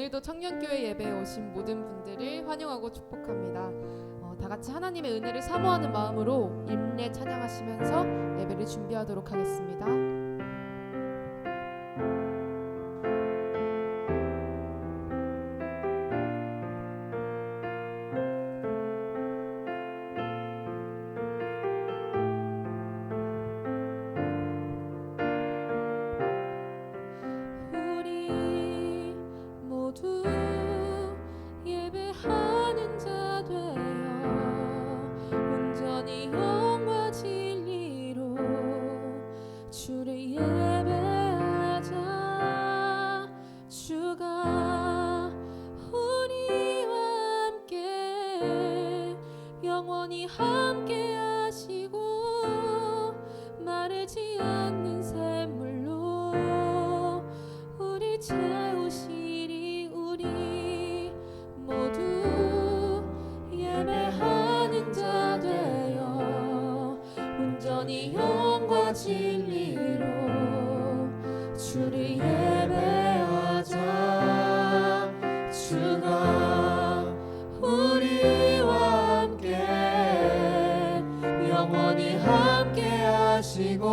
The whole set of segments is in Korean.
오늘도 청년교회 예배에 오신 모든 분들을 환영하고 축복합니다. 다 같이 하나님의 은혜를 사모하는 마음으로 임례 찬양하시면서 예배를 준비하도록 하겠습니다. 영원히 함께 하시고 마르지 않는 샘물로 우리 채우시리. 우리 모두 예배하는 자 되어 온전히 영과 진리로 주를 예배하자. 주가 우리와 영원히 함께 하시고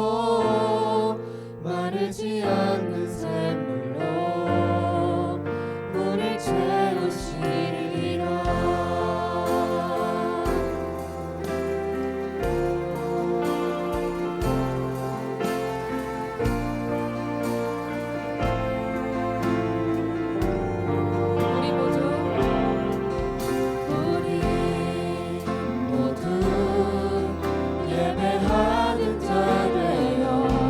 마르지 않는 샘물로 우릴 채우시리라. 예배하는 자 되어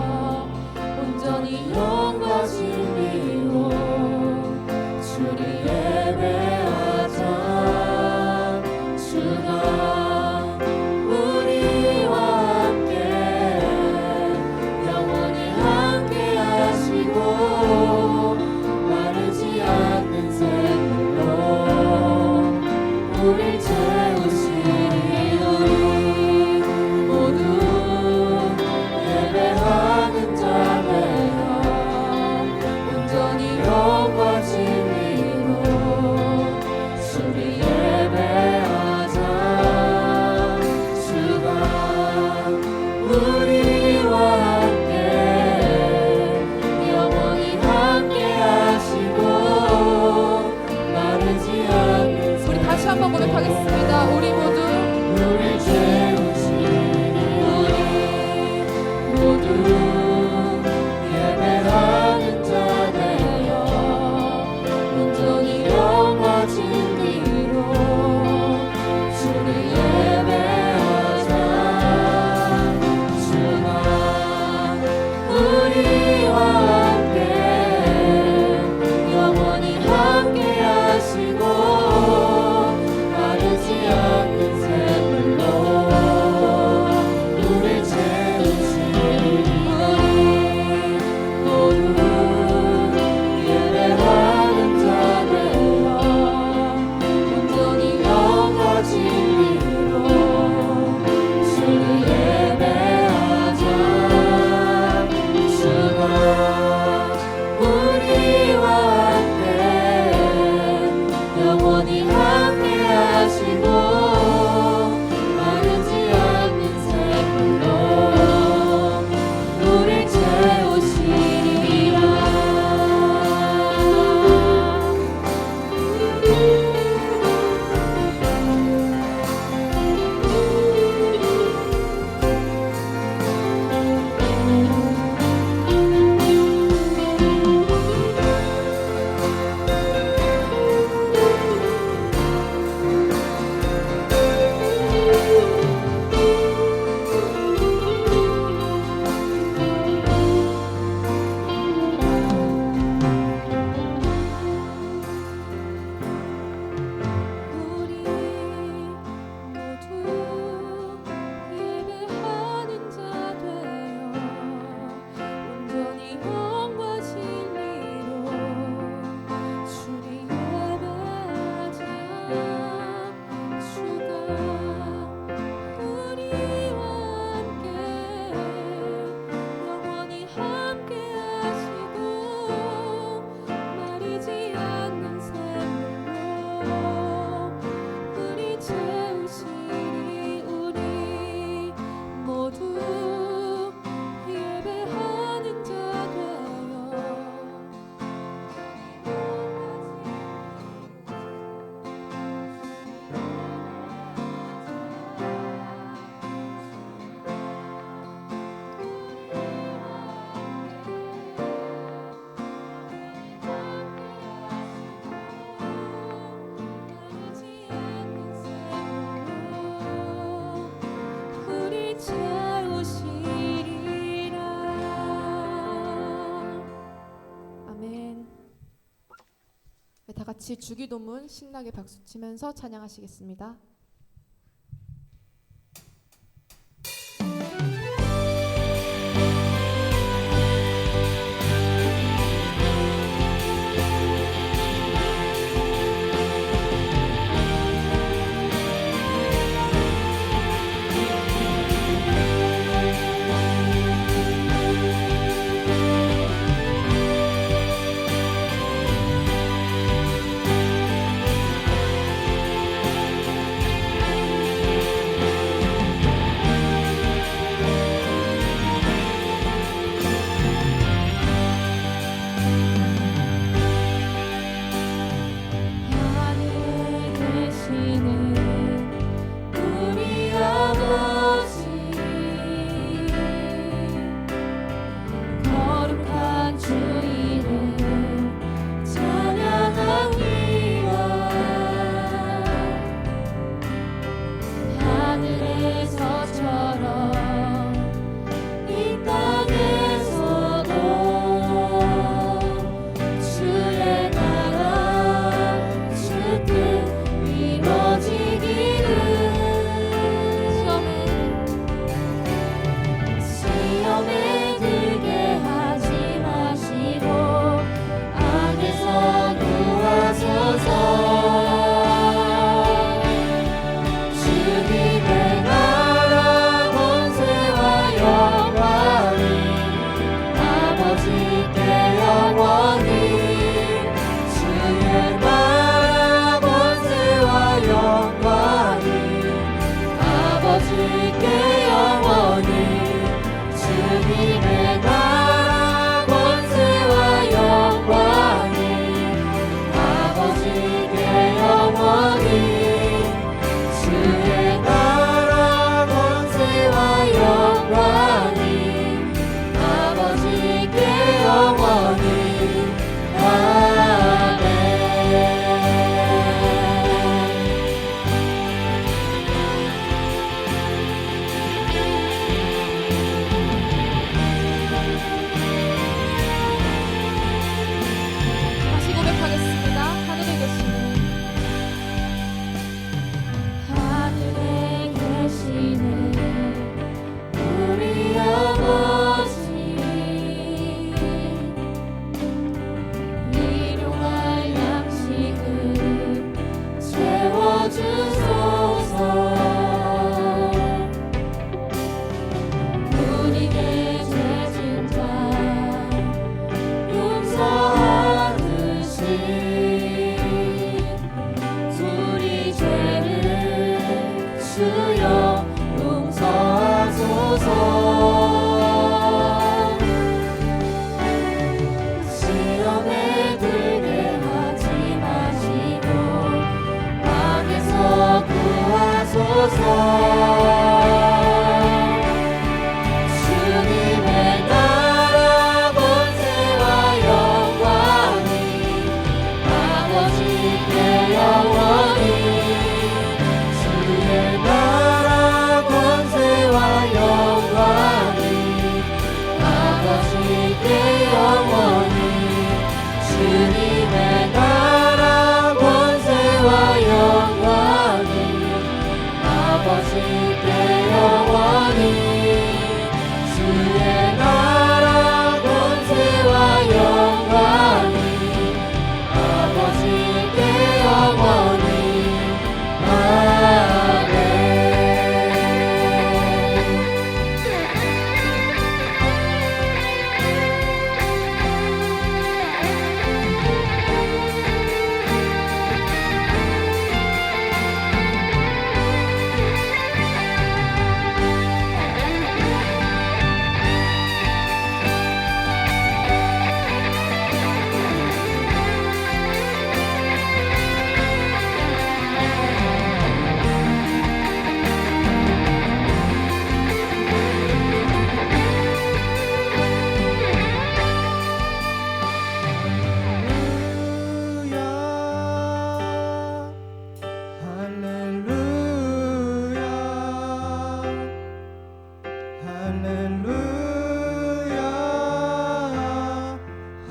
같이 주기도문 신나게 박수치면서 찬양하시겠습니다.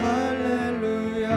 할렐루야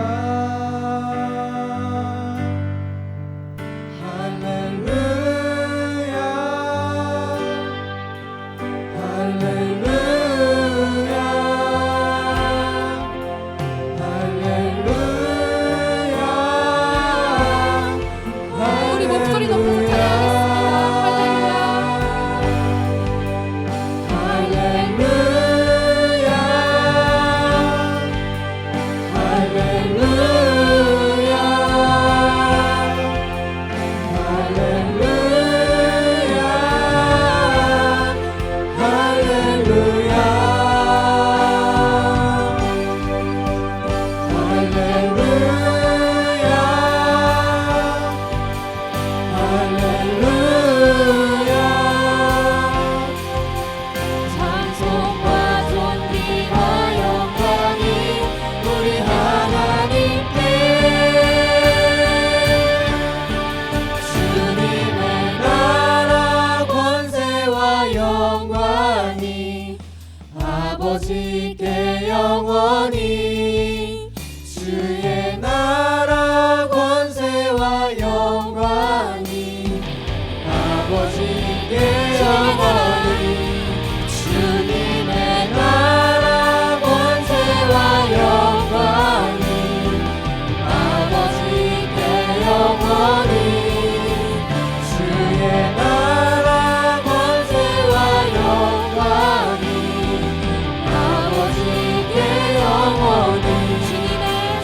영광이 아버지께 영원히 주의 나라 권세와 영광이 아버지께 영원히 주님의 나라 권세와 영광이 아버지께 영원히 주의 나라 권세와 영광이 아버지께 영원히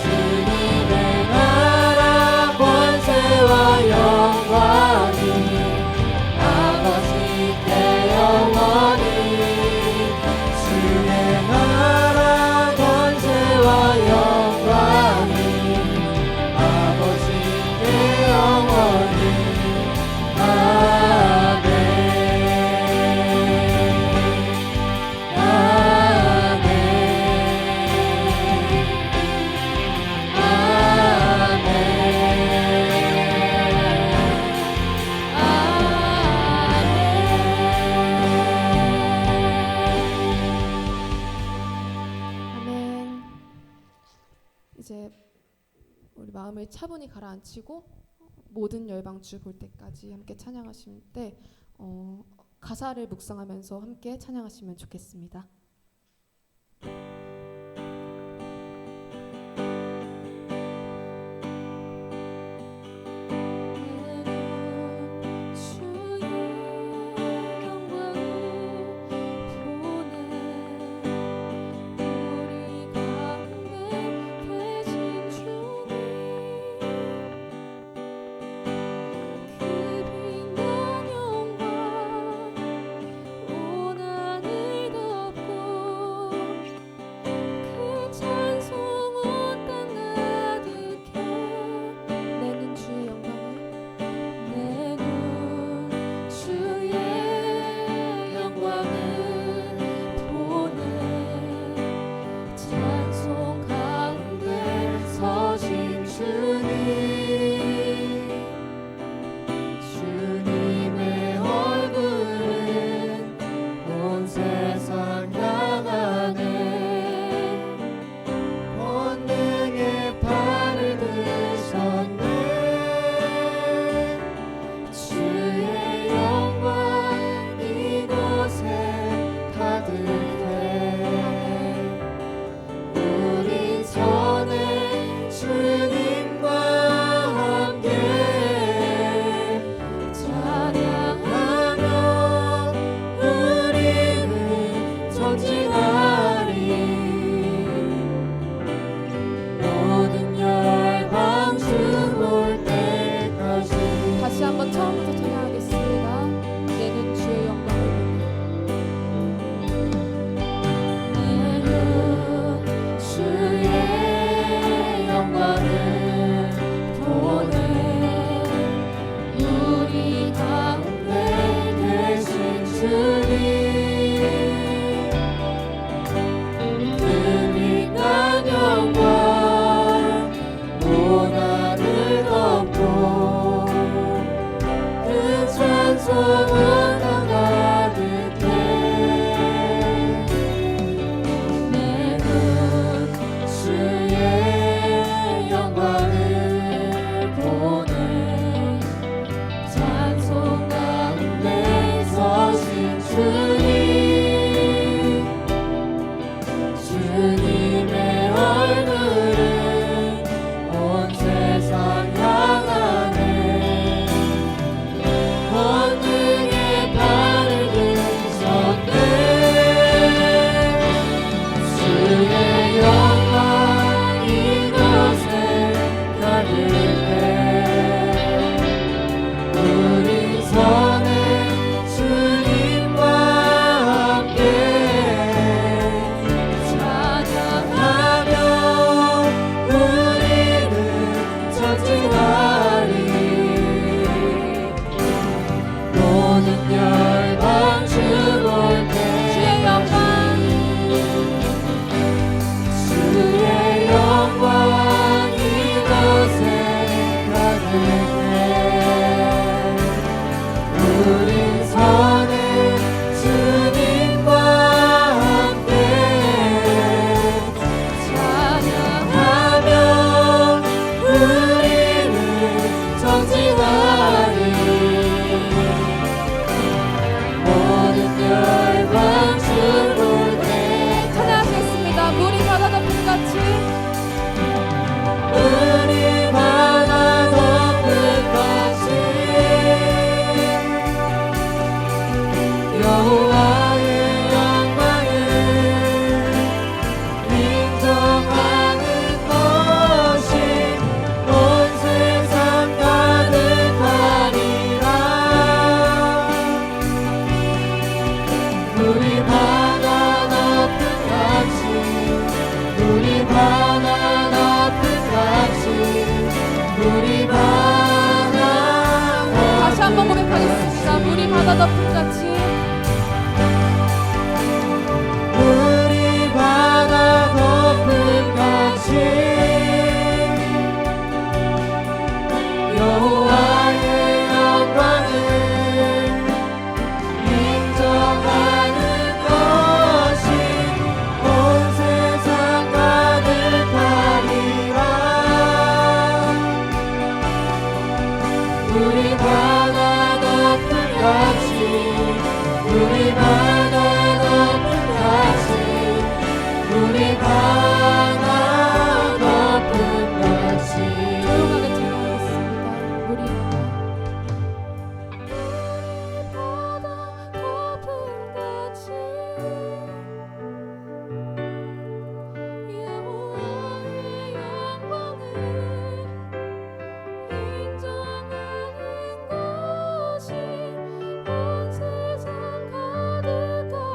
주님의 나라 권세와 영광이 아버지께 영원히 주의 나라 권세와 영광이 아버지께 영원히 아멘 아멘 아멘. 이제 우리 마음을 차분히 가라앉히고 모든 열방주 볼 때까지 함께 찬양하실 때 가사를 묵상하면서 함께 찬양하시면 좋겠습니다. 주님의 얼굴은 온 세상 향하네 권능의 발을 드셨네 주의 영광 이곳에 가득해 우리 전에 주님과 함께 찬양하며 우리는 전진하리 모든 열방 주 볼 때까지 다시 한번 처음부터 찬양하겠습니다. 내는 주의 영광을 보니 내는 주의 영광을 보네 우리 가운데 계신 주님 그 빛난 영광 온 하늘 덮고 그 찬송은 땅 가득해 내는 주의 영광을 보네 찬송 가운데 서신 주님 주님의 얼굴은 온 세상 향하네 권능의 물이 바다 높은 같이 물이 바다 높은 같이 물이 바다 다시 한번 고백하겠습니다. 물이 바다 덮은 같이 물이 바다 덮은 같이 여호와의 영광을 인정하는 것이 온 세상 가득하리라. 물이 바다 높은 같이 물이 바다 높은 같이 물이 바다 높은 같이 조용하게 들어가겠습니다. 물이 바다 덮은 같이 여호와의 영광을 인정하는 것이 온 세상 가득하리라.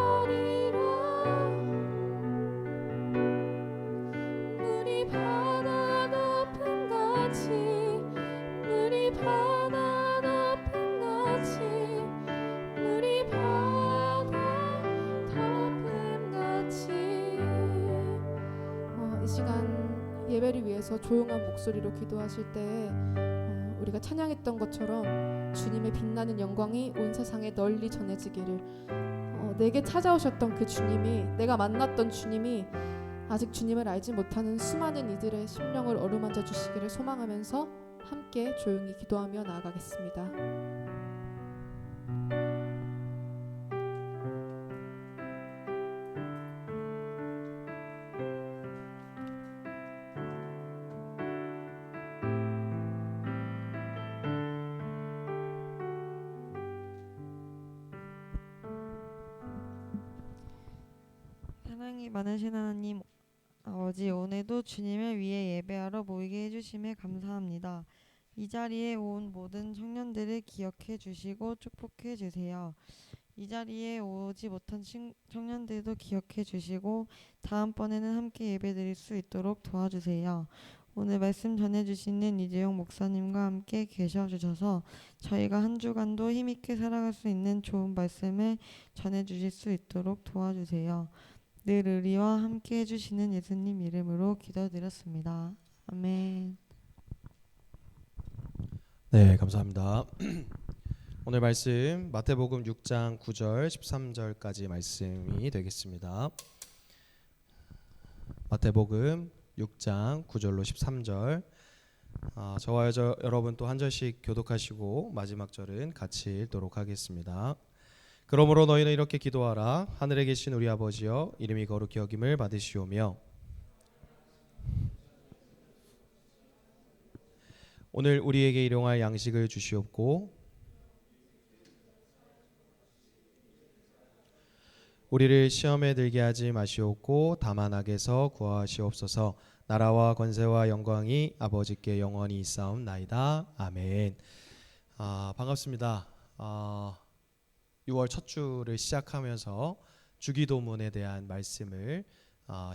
물이 바다 높은 같이 물이 바다 높은 같이 물이 바다 덮은 같이 이 시간 예배를 위해서 조용한 목소리로 기도하실 때 우리가 찬양했던 것처럼 주님의 빛나는 영광이 온 세상에 널리 전해지기를 내게 찾아오셨던 그 주님이 내가 만났던 주님이 아직 주님을 알지 못하는 수많은 이들의 심령을 어루만져 주시기를 소망하면서 함께 조용히 기도하며 나아가겠습니다. 사랑이 많으신 하나님 아버지, 오늘도 주님을 위해 예배하러 모이게 해주심에 감사합니다. 이 자리에 온 모든 청년들을 기억해 주시고 축복해 주세요. 이 자리에 오지 못한 청년들도 기억해 주시고 다음번에는 함께 예배드릴 수 있도록 도와주세요. 오늘 말씀 전해주시는 이재용 목사님과 함께 계셔주셔서 저희가 한 주간도 힘있게 살아갈 수 있는 좋은 말씀을 전해주실 수 있도록 도와주세요. 늘 우리와 함께 해주시는 예수님 이름으로 기도드렸습니다. 아멘. 네, 감사합니다. 오늘 말씀 마태복음 6장 9절 13절까지 말씀이 되겠습니다. 마태복음 6장 9절로 13절. 저와 여러분 또 한 절씩 교독하시고 마지막 절은 같이 읽도록 하겠습니다. 그러므로 너희는 이렇게 기도하라. 하늘에 계신 우리 아버지여, 이름이 거룩히 여김을 받으시오며 오늘 우리에게 일용할 양식을 주시옵고 우리를 시험에 들게 하지 마시옵고 다만 악에서 구하시옵소서. 나라와 권세와 영광이 아버지께 영원히 있사옵나이다. 아멘. 반갑습니다. 6월 첫 주를 시작하면서 주기도문에 대한 말씀을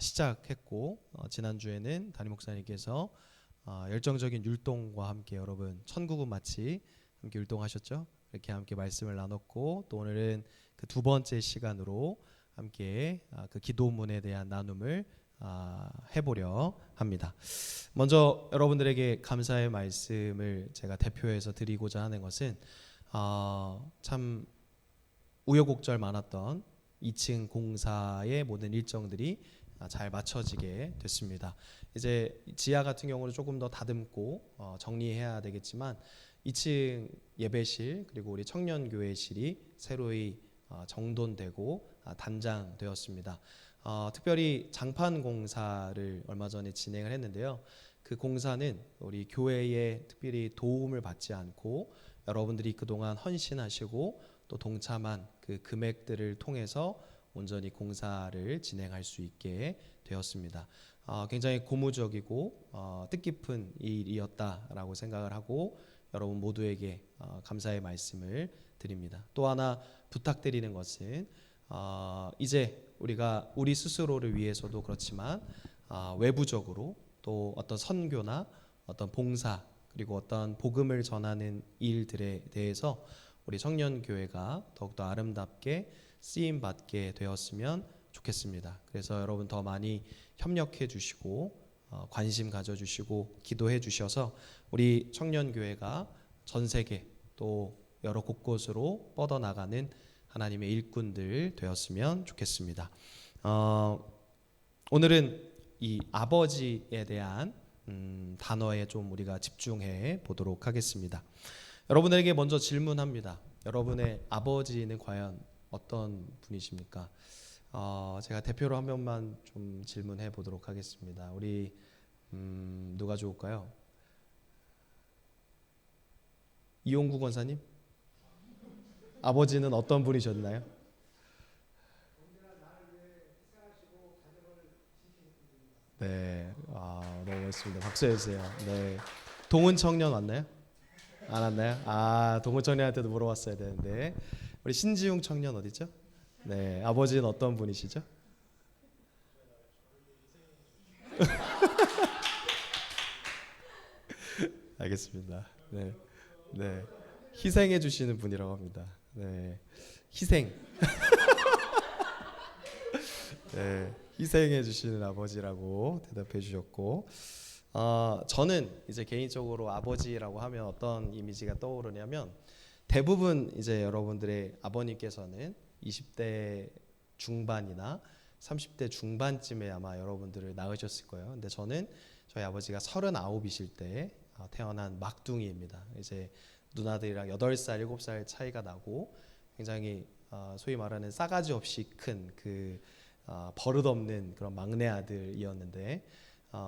시작했고 지난주에는 담임 목사님께서 열정적인 율동과 함께 여러분 천국은 마치 함께 율동하셨죠? 이렇게 함께 말씀을 나눴고 또 오늘은 그 두 번째 시간으로 함께 그 기도문에 대한 나눔을 해보려 합니다. 먼저 여러분들에게 감사의 말씀을 제가 대표해서 드리고자 하는 것은 참 우여곡절 많았던 2층 공사의 모든 일정들이 잘 맞춰지게 됐습니다. 이제 지하 같은 경우는 조금 더 다듬고 정리해야 되겠지만 2층 예배실 그리고 우리 청년교회실이 새로이 정돈되고 단장되었습니다. 특별히 장판 공사를 얼마 전에 진행을 했는데요. 그 공사는 우리 교회의 특별히 도움을 받지 않고 여러분들이 그동안 헌신하시고 또 동참한 그 금액들을 통해서 온전히 공사를 진행할 수 있게 되었습니다. 굉장히 고무적이고 뜻깊은 일이었다라고 생각을 하고 여러분 모두에게 감사의 말씀을 드립니다. 또 하나 부탁드리는 것은 이제 우리가 우리 스스로를 위해서도 그렇지만 외부적으로 또 어떤 선교나 어떤 봉사 그리고 어떤 복음을 전하는 일들에 대해서 우리 청년교회가 더욱더 아름답게 쓰임 받게 되었으면 좋겠습니다. 그래서 여러분 더 많이 협력해 주시고 관심 가져 주시고 기도해 주셔서 우리 청년교회가 전 세계 또 여러 곳곳으로 뻗어나가는 하나님의 일꾼들 되었으면 좋겠습니다. 오늘은 이 아버지에 대한 단어에 좀 우리가 집중해 보도록 하겠습니다. 여러분에게 먼저 질문합니다. 여러분의 아버지는 과연 어떤 분이십니까? 제가 대표로 한 명만 좀 질문해 보도록 하겠습니다. 우리 누가 좋을까요? 이용구 권사님? 아버지는 어떤 분이셨나요? 네, 너무 멋있습니다. 박수 해주세요. 네, 동은 청년 왔나요? 안 왔나요? 동은 청년한테도 물어봤어야 되는데 우리 신지웅 청년 어디죠? 네, 아버지는 어떤 분이시죠? 알겠습니다. 네, 네, 희생해 주시는 분이라고 합니다. 네, 희생. 네, 희생해 주시는 아버지라고 대답해 주셨고, 저는 이제 개인적으로 아버지라고 하면 어떤 이미지가 떠오르냐면 대부분 이제 여러분들의 아버님께서는 20대 중반이나 30대 중반쯤에 아마 여러분들을 낳으셨을 거예요. 근데 저는 저희 아버지가 39이실 때 태어난 막둥이입니다. 이제 누나들이랑 8살, 7살 차이가 나고 굉장히 소위 말하는 싸가지 없이 큰 그 버릇없는 그런 막내 아들이었는데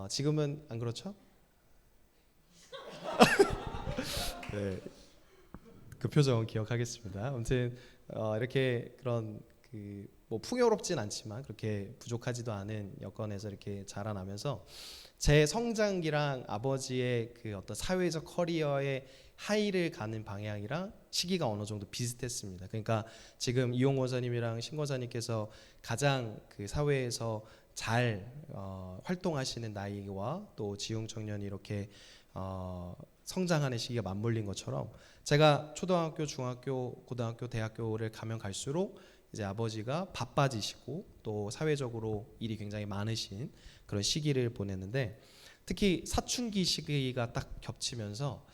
지금은 안 그렇죠? 네, 그 표정 기억하겠습니다. 아무튼 이렇게 그런 뭐 풍요롭진 않지만 그렇게 부족하지도 않은 여건에서 이렇게 자라나면서 제 성장기랑 아버지의 그 어떤 사회적 커리어의 하이를 가는 방향이랑 시기가 어느 정도 비슷했습니다. 그러니까 지금 이용 권사님이랑 신 권사님께서 가장 그 사회에서 잘 활동하시는 나이와 또 지용 청년이 이렇게 성장하는 시기가 맞물린 것처럼 제가 초등학교, 중학교, 고등학교, 대학교를 가면 갈수록 이제 아버지가 바빠지시고 또 사회적으로 일이 굉장히 많으신 그런 시기를 보냈는데 특히 사춘기 시기가 딱 겹치면서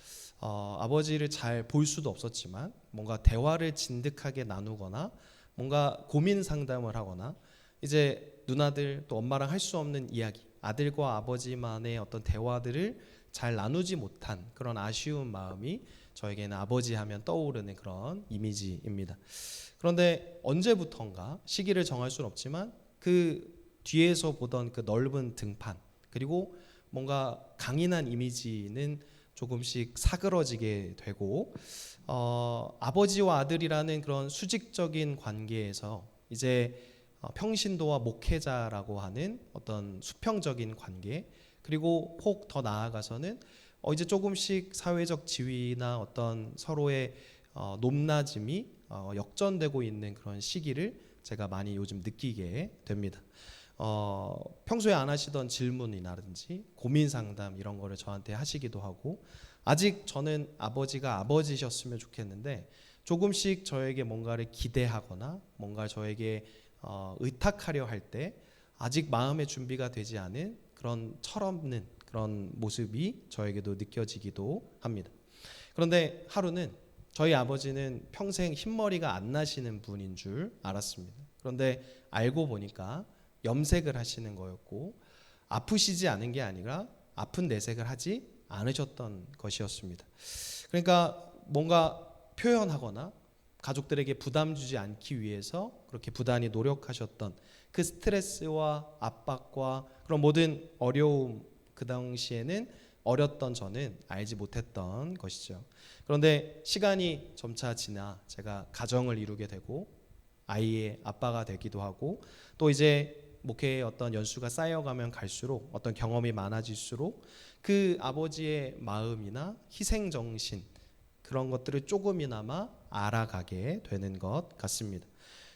아버지를 잘 볼 수도 없었지만 뭔가 대화를 진득하게 나누거나 뭔가 고민 상담을 하거나 이제 누나들 또 엄마랑 할 수 없는 이야기 아들과 아버지만의 어떤 대화들을 잘 나누지 못한 그런 아쉬운 마음이 저에게는 아버지 하면 떠오르는 그런 이미지입니다. 그런데 언제부턴가 시기를 정할 수는 없지만 그 뒤에서 보던 그 넓은 등판 그리고 뭔가 강인한 이미지는 조금씩 사그러지게 되고 아버지와 아들이라는 그런 수직적인 관계에서 이제 평신도와 목회자라고 하는 어떤 수평적인 관계 그리고 혹 더 나아가서는 이제 조금씩 사회적 지위나 어떤 서로의 높낮임이 역전되고 있는 그런 시기를 제가 많이 요즘 느끼게 됩니다. 평소에 안 하시던 질문이라든지 고민 상담 이런 거를 저한테 하시기도 하고 아직 저는 아버지가 아버지셨으면 좋겠는데 조금씩 저에게 뭔가를 기대하거나 뭔가 저에게 의탁하려 할 때 아직 마음의 준비가 되지 않은 그런 철없는 그런 모습이 저에게도 느껴지기도 합니다. 그런데 하루는 저희 아버지는 평생 흰머리가 안 나시는 분인 줄 알았습니다. 그런데 알고 보니까 염색을 하시는 거였고 아프시지 않은 게 아니라 아픈 내색을 하지 않으셨던 것이었습니다. 그러니까 뭔가 표현하거나 가족들에게 부담 주지 않기 위해서 그렇게 부단히 노력하셨던 그 스트레스와 압박과 그런 모든 어려움 그 당시에는 어렸던 저는 알지 못했던 것이죠. 그런데 시간이 점차 지나 제가 가정을 이루게 되고 아이의 아빠가 되기도 하고 또 이제 목회의 어떤 연수가 쌓여가면 갈수록 어떤 경험이 많아질수록 그 아버지의 마음이나 희생정신 그런 것들을 조금이나마 알아가게 되는 것 같습니다.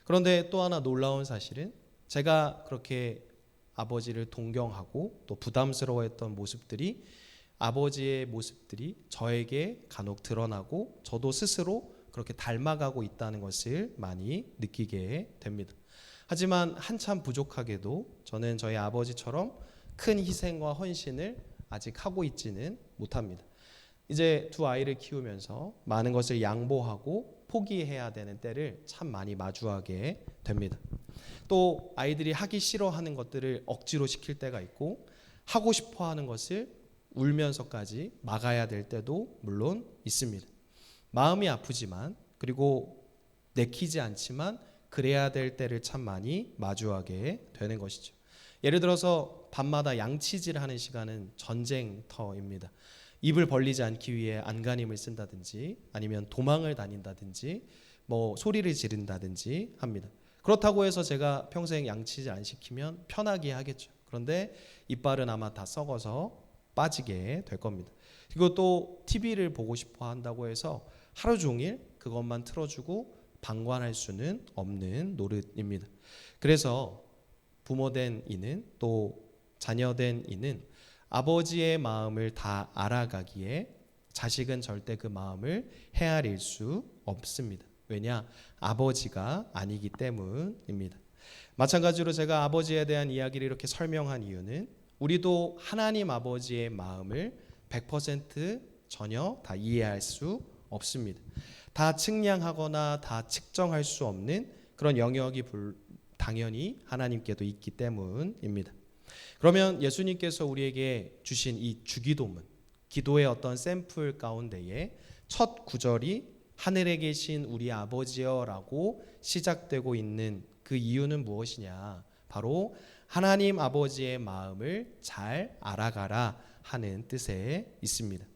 그런데 또 하나 놀라운 사실은 제가 그렇게 아버지를 동경하고 또 부담스러워했던 모습들이 아버지의 모습들이 저에게 간혹 드러나고 저도 스스로 그렇게 닮아가고 있다는 것을 많이 느끼게 됩니다. 하지만 한참 부족하게도 저는 저희 아버지처럼 큰 희생과 헌신을 아직 하고 있지는 못합니다. 이제 두 아이를 키우면서 많은 것을 양보하고 포기해야 되는 때를 참 많이 마주하게 됩니다. 또 아이들이 하기 싫어하는 것들을 억지로 시킬 때가 있고 하고 싶어하는 것을 울면서까지 막아야 될 때도 물론 있습니다. 마음이 아프지만 그리고 내키지 않지만 그래야 될 때를 참 많이 마주하게 되는 것이죠. 예를 들어서 밤마다 양치질하는 시간은 전쟁터입니다. 입을 벌리지 않기 위해 안간힘을 쓴다든지 아니면 도망을 다닌다든지 뭐 소리를 지른다든지 합니다. 그렇다고 해서 제가 평생 양치질 안 시키면 편하게 하겠죠. 그런데 이빨은 아마 다 썩어서 빠지게 될 겁니다. 그리고 또 TV를 보고 싶어 한다고 해서 하루 종일 그것만 틀어주고 방관할 수는 없는 노릇입니다. 그래서 부모된 이는 또 자녀된 이는 아버지의 마음을 다 알아가기에 자식은 절대 그 마음을 헤아릴 수 없습니다. 왜냐? 아버지가 아니기 때문입니다. 마찬가지로 제가 아버지에 대한 이야기를 이렇게 설명한 이유는 우리도 하나님 아버지의 마음을 100% 전혀 다 이해할 수 없습니다. 다 측량하거나 다 측정할 수 없는 그런 영역이 당연히 하나님께도 있기 때문입니다. 그러면 예수님께서 우리에게 주신 이 주기도문, 기도의 어떤 샘플 가운데에 첫 구절이 하늘에 계신 우리 아버지여라고 시작되고 있는 그 이유는 무엇이냐? 바로 하나님 아버지의 마음을 잘 알아가라 하는 뜻에 있습니다.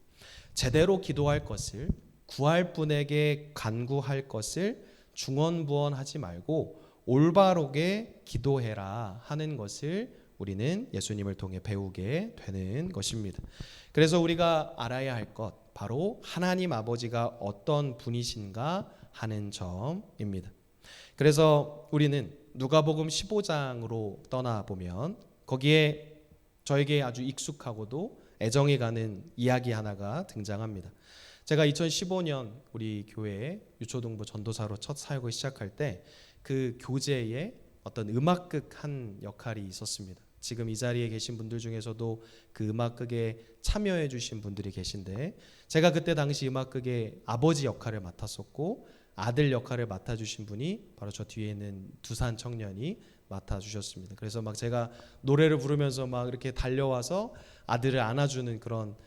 제대로 기도할 것을, 구할 분에게 간구할 것을 중언부언하지 말고 올바르게 기도해라 하는 것을 우리는 예수님을 통해 배우게 되는 것입니다. 그래서 우리가 알아야 할 것, 바로 하나님 아버지가 어떤 분이신가 하는 점입니다. 그래서 우리는 누가복음 15장으로 떠나보면 거기에 저에게 아주 익숙하고도 애정이 가는 이야기 하나가 등장합니다. 제가 2015년 우리 교회에 유초등부 전도사로 첫 사역을 시작할 때 그 교재에 어떤 음악극 한 역할이 있었습니다. 지금 이 자리에 계신 분들 중에서도 그 음악극에 참여해 주신 분들이 계신데 제가 그때 당시 음악극의 아버지 역할을 맡았었고 아들 역할을 맡아주신 분이 바로 저 뒤에 있는 두산 청년이 맡아주셨습니다. 그래서 막 제가 노래를 부르면서 막 이렇게 달려와서 아들을 안아주는 그런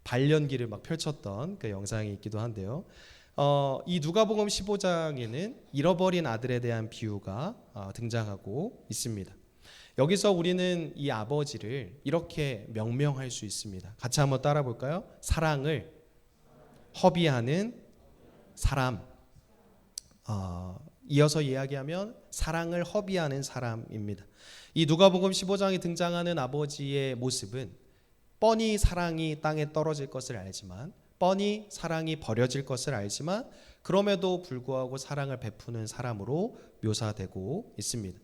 발연기를 막 펼쳤던 그 영상이 있기도 한데요. 이 누가복음 15장에는 잃어버린 아들에 대한 비유가 등장하고 있습니다. 여기서 우리는 이 아버지를 이렇게 명명할 수 있습니다. 같이 한번 따라 볼까요? 사랑을 허비하는 사람. 이어서 이야기하면 사랑을 허비하는 사람입니다. 이 누가복음 15장에 등장하는 아버지의 모습은 뻔히 사랑이 땅에 떨어질 것을 알지만 뻔히 사랑이 버려질 것을 알지만 그럼에도 불구하고 사랑을 베푸는 사람으로 묘사되고 있습니다.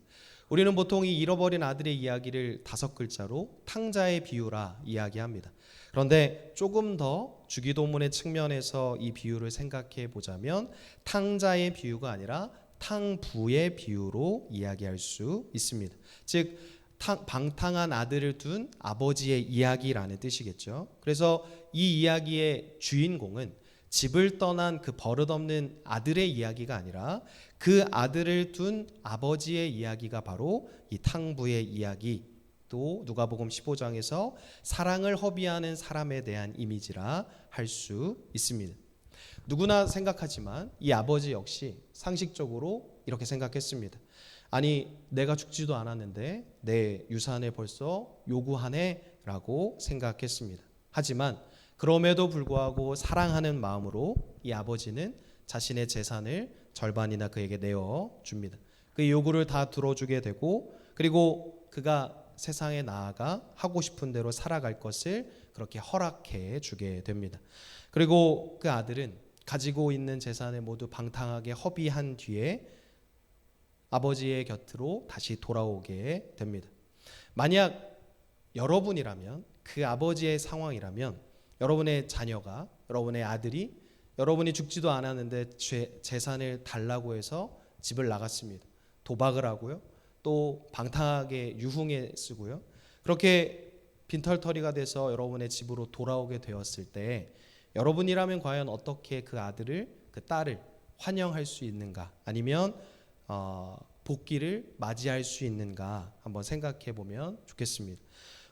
우리는 보통 이 잃어버린 아들의 이야기를 5글자로 탕자의 비유라 이야기합니다. 그런데 조금 더 주기도문의 측면에서 이 비유를 생각해 보자면 탕자의 비유가 아니라 탕부의 비유로 이야기할 수 있습니다. 즉 방탕한 아들을 둔 아버지의 이야기라는 뜻이겠죠. 그래서 이 이야기의 주인공은 집을 떠난 그 버릇없는 아들의 이야기가 아니라 그 아들을 둔 아버지의 이야기가 바로 이 탕부의 이야기, 또 누가복음 15장에서 사랑을 허비하는 사람에 대한 이미지라 할 수 있습니다. 누구나 생각하지만 이 아버지 역시 상식적으로 이렇게 생각했습니다. 아니 내가 죽지도 않았는데 내 유산을 벌써 요구하네 라고 생각했습니다. 하지만 그럼에도 불구하고 사랑하는 마음으로 이 아버지는 자신의 재산을 절반이나 그에게 내어줍니다. 그 요구를 다 들어주게 되고 그리고 그가 세상에 나아가 하고 싶은 대로 살아갈 것을 그렇게 허락해 주게 됩니다. 그리고 그 아들은 가지고 있는 재산을 모두 방탕하게 허비한 뒤에 아버지의 곁으로 다시 돌아오게 됩니다. 만약 여러분이라면, 그 아버지의 상황이라면, 여러분의 자녀가, 여러분의 아들이 여러분이 죽지도 않았는데 재산을 달라고 해서 집을 나갔습니다. 도박을 하고요, 또 방탕하게 유흥에 쓰고요, 그렇게 빈털터리가 돼서 여러분의 집으로 돌아오게 되었을 때 여러분이라면 과연 어떻게 그 아들을, 그 딸을 환영할 수 있는가, 아니면 복귀를 맞이할 수 있는가 한번 생각해 보면 좋겠습니다.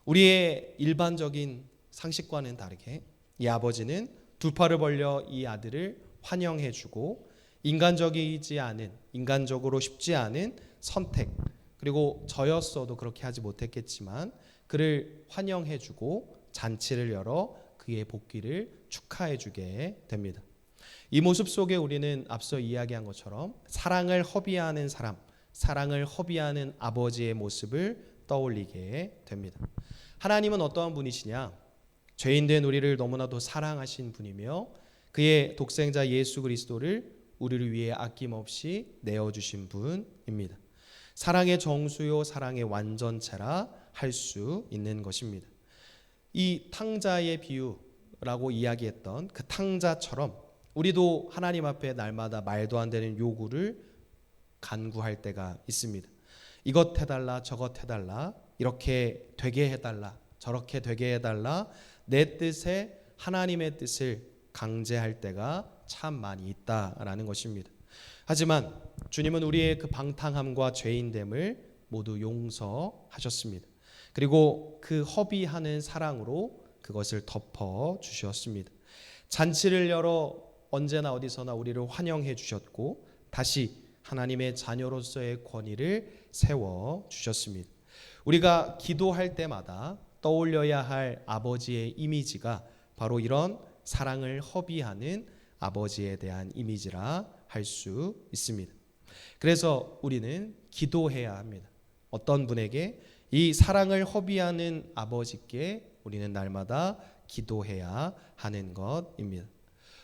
우리의 일반적인 상식과는 다르게 이 아버지는 두 팔을 벌려 이 아들을 환영해 주고, 인간적이지 않은, 인간적으로 쉽지 않은 선택, 그리고 저였어도 그렇게 하지 못했겠지만 그를 환영해 주고 잔치를 열어 그의 복귀를 축하해 주게 됩니다. 이 모습 속에 우리는 앞서 이야기한 것처럼 사랑을 허비하는 사람, 사랑을 허비하는 아버지의 모습을 떠올리게 됩니다. 하나님은 어떠한 분이시냐? 죄인된 우리를 너무나도 사랑하신 분이며 그의 독생자 예수 그리스도를 우리를 위해 아낌없이 내어주신 분입니다. 사랑의 정수요 사랑의 완전체라 할 수 있는 것입니다. 이 탕자의 비유라고 이야기했던 그 탕자처럼 우리도 하나님 앞에 날마다 말도 안 되는 요구를 간구할 때가 있습니다. 이것 해달라, 저것 해달라, 이렇게 되게 해달라, 저렇게 되게 해달라, 내 뜻에 하나님의 뜻을 강제할 때가 참 많이 있다라는 것입니다. 하지만 주님은 우리의 그 방탕함과 죄인됨을 모두 용서하셨습니다. 그리고 그 허비하는 사랑으로 그것을 덮어 주셨습니다. 잔치를 열어 언제나 어디서나 우리를 환영해 주셨고 다시 하나님의 자녀로서의 권위를 세워 주셨습니다. 우리가 기도할 때마다 떠올려야 할 아버지의 이미지가 바로 이런 사랑을 허비하는 아버지에 대한 이미지라 할 수 있습니다. 그래서 우리는 기도해야 합니다. 어떤 분에게? 이 사랑을 허비하는 아버지께 우리는 날마다 기도해야 하는 것입니다.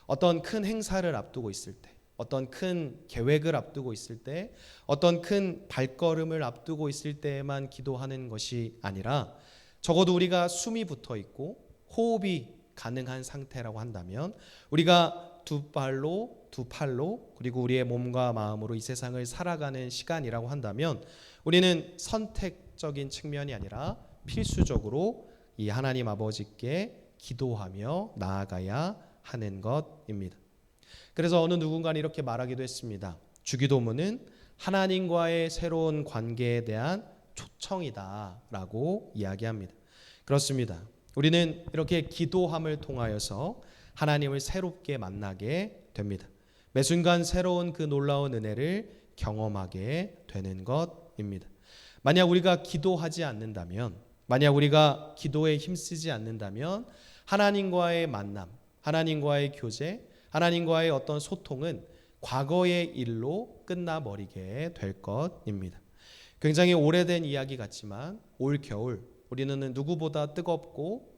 어떤 큰 행사를 앞두고 있을 때, 어떤 큰 계획을 앞두고 있을 때, 어떤 큰 발걸음을 앞두고 있을 때에만 기도하는 것이 아니라 적어도 우리가 숨이 붙어 있고 호흡이 가능한 상태라고 한다면, 우리가 두 팔로 그리고 우리의 몸과 마음으로 이 세상을 살아가는 시간이라고 한다면 우리는 선택적인 측면이 아니라 필수적으로 이 하나님 아버지께 기도하며 나아가야 하는 것입니다. 그래서 어느 누군가는 이렇게 말하기도 했습니다. 주기도문은 하나님과의 새로운 관계에 대한 초청이다라고 이야기합니다. 그렇습니다. 우리는 이렇게 기도함을 통하여서 하나님을 새롭게 만나게 됩니다. 매 순간 새로운 그 놀라운 은혜를 경험하게 되는 것입니다. 만약 우리가 기도하지 않는다면, 만약 우리가 기도에 힘쓰지 않는다면 하나님과의 만남, 하나님과의 교제, 하나님과의 어떤 소통은 과거의 일로 끝나버리게 될 것입니다. 굉장히 오래된 이야기 같지만 올 겨울 우리는 누구보다 뜨겁고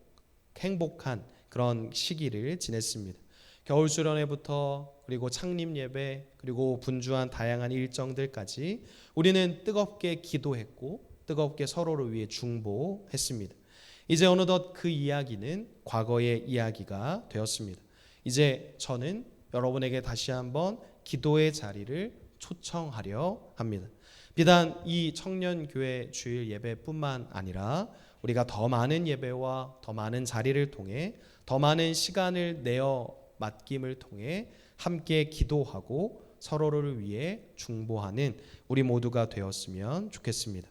행복한 그런 시기를 지냈습니다. 겨울 수련회부터 그리고 창립 예배 그리고 분주한 다양한 일정들까지 우리는 뜨겁게 기도했고 뜨겁게 서로를 위해 중보했습니다. 이제 어느덧 그 이야기는 과거의 이야기가 되었습니다. 이제 저는 여러분에게 다시 한번 기도의 자리를 초청하려 합니다. 비단 이 청년교회 주일 예배뿐만 아니라 우리가 더 많은 예배와 더 많은 자리를 통해 더 많은 시간을 내어 맡김을 통해 함께 기도하고 서로를 위해 중보하는 우리 모두가 되었으면 좋겠습니다.